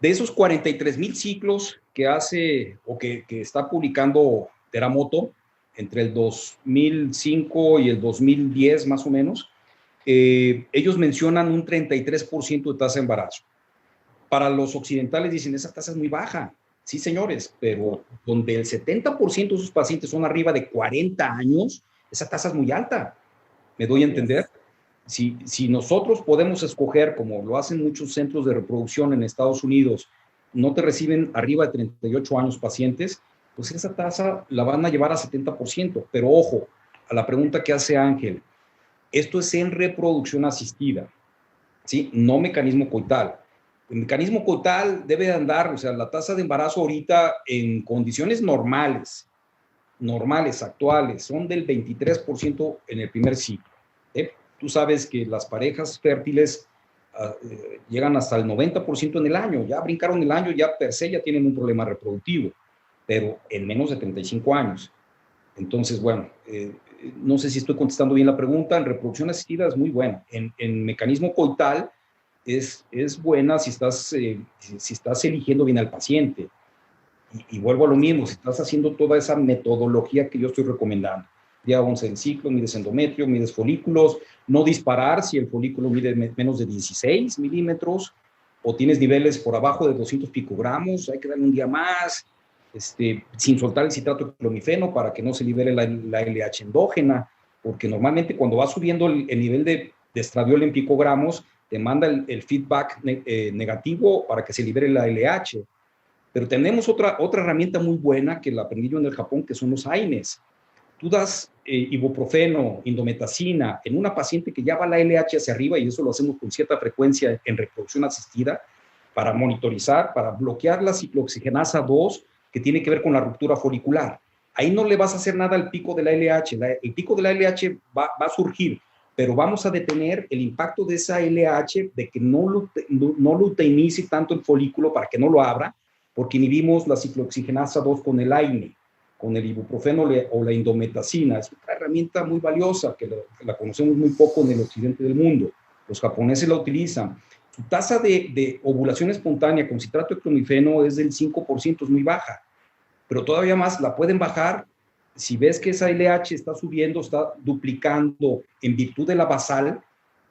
De esos 43,000 ciclos que hace o que está publicando Teramoto entre el 2005 y el 2010 más o menos, ellos mencionan un 33% de tasa de embarazo. Para los occidentales dicen, esa tasa es muy baja. Sí, señores, pero donde el 70% de sus pacientes son arriba de 40 años, esa tasa es muy alta. ¿Me doy a entender? Si nosotros podemos escoger, como lo hacen muchos centros de reproducción en Estados Unidos, no te reciben arriba de 38 años pacientes, pues esa tasa la van a llevar a 70%. Pero ojo, a la pregunta que hace Ángel, esto es en reproducción asistida, ¿sí? No mecanismo coital. El mecanismo coital debe de andar, o sea, la tasa de embarazo ahorita en condiciones normales, actuales, son del 23% en el primer ciclo. Tú sabes que las parejas fértiles llegan hasta el 90% en el año, ya brincaron el año, ya per se ya tienen un problema reproductivo, pero en menos de 35 años. Entonces, bueno, no sé si estoy contestando bien la pregunta. En reproducción asistida es muy buena. En mecanismo coital es buena si estás eligiendo bien al paciente. Y vuelvo a lo mismo, si estás haciendo toda esa metodología que yo estoy recomendando. Día 11 del ciclo, mides endometrio, mides folículos, no disparar si el folículo mide menos de 16 milímetros o tienes niveles por abajo de 200 picogramos, hay que darle un día más, sin soltar el citrato de clomifeno para que no se libere la LH endógena, porque normalmente cuando va subiendo el nivel de estradiol en picogramos, te manda el feedback negativo para que se libere la LH. Pero tenemos otra herramienta muy buena que la aprendí yo en el Japón, que son los AINES. Tú das ibuprofeno, indometacina en una paciente que ya va la LH hacia arriba, y eso lo hacemos con cierta frecuencia en reproducción asistida, para monitorizar, para bloquear la ciclooxigenasa 2, que tiene que ver con la ruptura folicular. Ahí no le vas a hacer nada al pico de la LH. El pico de la LH va a surgir, pero vamos a detener el impacto de esa LH, de que no luteinice tanto el folículo para que no lo abra, porque inhibimos la ciclooxigenasa 2 con el AINE. con el ibuprofeno o la indometacina. Es una herramienta muy valiosa que la conocemos muy poco en el occidente del mundo. Los japoneses la utilizan. Su tasa de ovulación espontánea con citrato de clomifeno es del 5%, es muy baja, pero todavía más la pueden bajar. Si ves que esa LH está subiendo, está duplicando en virtud de la basal,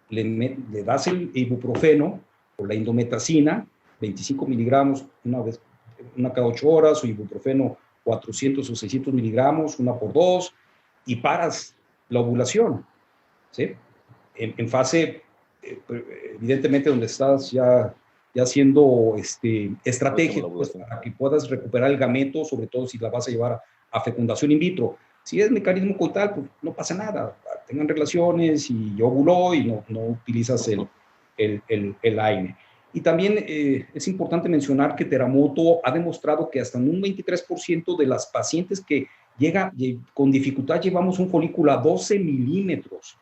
le das el ibuprofeno o la indometacina, 25 miligramos una cada 8 horas, o ibuprofeno 400 o 600 miligramos, una por 2, y paras la ovulación, ¿sí? En fase, evidentemente, donde estás ya haciendo estrategia pues, para que puedas recuperar el gameto, sobre todo si la vas a llevar a fecundación in vitro. Si es mecanismo coital, pues no pasa nada. Tengan relaciones y ovuló y no utilizas el AINE. Y también es importante mencionar que Teramoto ha demostrado que hasta en un 23% de las pacientes que llega con dificultad llevamos un folículo a 12 milímetros.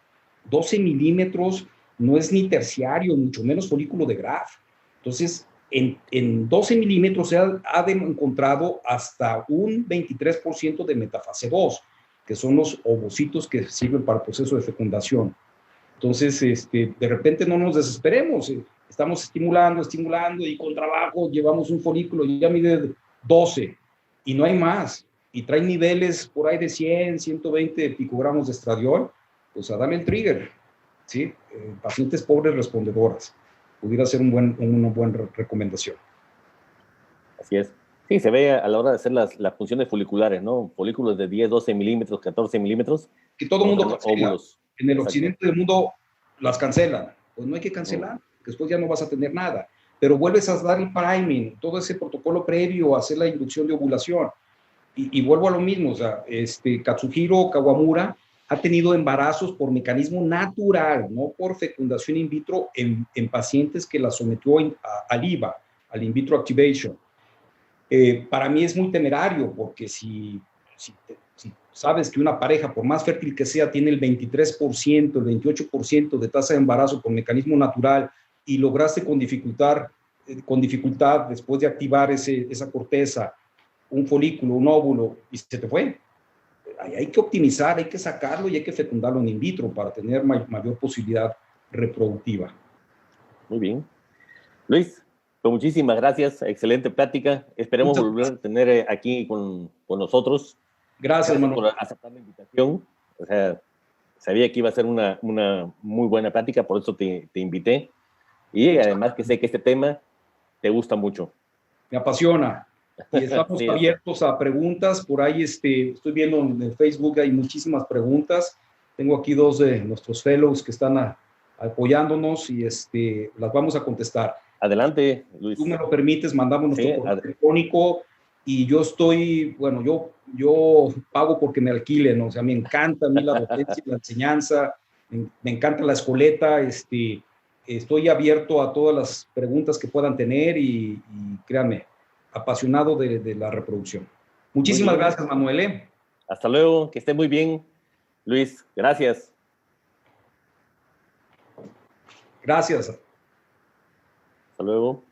12 milímetros no es ni terciario, mucho menos folículo de Graf. Entonces, en 12 milímetros se ha encontrado hasta un 23% de metafase 2, que son los ovocitos que sirven para el proceso de fecundación. Entonces, de repente no nos desesperemos. Estamos estimulando y con trabajo llevamos un folículo y ya mide 12 y no hay más. Y trae niveles por ahí de 100, 120 picogramos de estradiol, pues a darle el trigger, ¿sí? Pacientes pobres respondedoras. Pudiera ser una buena recomendación. Así es. Sí, se ve a la hora de hacer las funciones foliculares, ¿no? Folículos de 10, 12 milímetros, 14 milímetros. Que todo el mundo cancela. Óvulos. En el occidente del mundo las cancelan. Pues no hay que cancelar, porque después ya no vas a tener nada. Pero vuelves a dar el priming, todo ese protocolo previo a hacer la inducción de ovulación. Y vuelvo a lo mismo, o sea, Katsuhiro Kawamura ha tenido embarazos por mecanismo natural, no por fecundación in vitro en pacientes que la sometió al IVA, al in vitro activation. Para mí es muy temerario, porque si sabes que una pareja, por más fértil que sea, tiene el 23%, el 28% de tasa de embarazo por mecanismo natural y lograste con dificultad después de activar esa corteza, un folículo, un óvulo, y se te fue. Hay que optimizar, hay que sacarlo y hay que fecundarlo en in vitro para tener mayor posibilidad reproductiva. Muy bien. Luis, pues muchísimas gracias, excelente plática. Esperemos volver a tener aquí con nosotros. Gracias, hermano. Por aceptar la invitación. O sea, sabía que iba a ser una muy buena plática, por eso te invité. Y además que sé que este tema te gusta mucho. Me apasiona. Y estamos abiertos a preguntas. Por ahí estoy viendo en el Facebook, hay muchísimas preguntas. Tengo aquí 2 de nuestros fellows que están apoyándonos y las vamos a contestar. Adelante, Luis. Tú me lo permites, mandamos nuestro correo electrónico y yo yo pago porque me alquilen, o sea, me encanta a mí la docencia, la enseñanza, me encanta la escoleta, estoy abierto a todas las preguntas que puedan tener y créanme, apasionado de la reproducción. Muchísimas gracias, Manuel. Hasta luego, que esté muy bien, Luis. Gracias. Gracias. Hasta luego.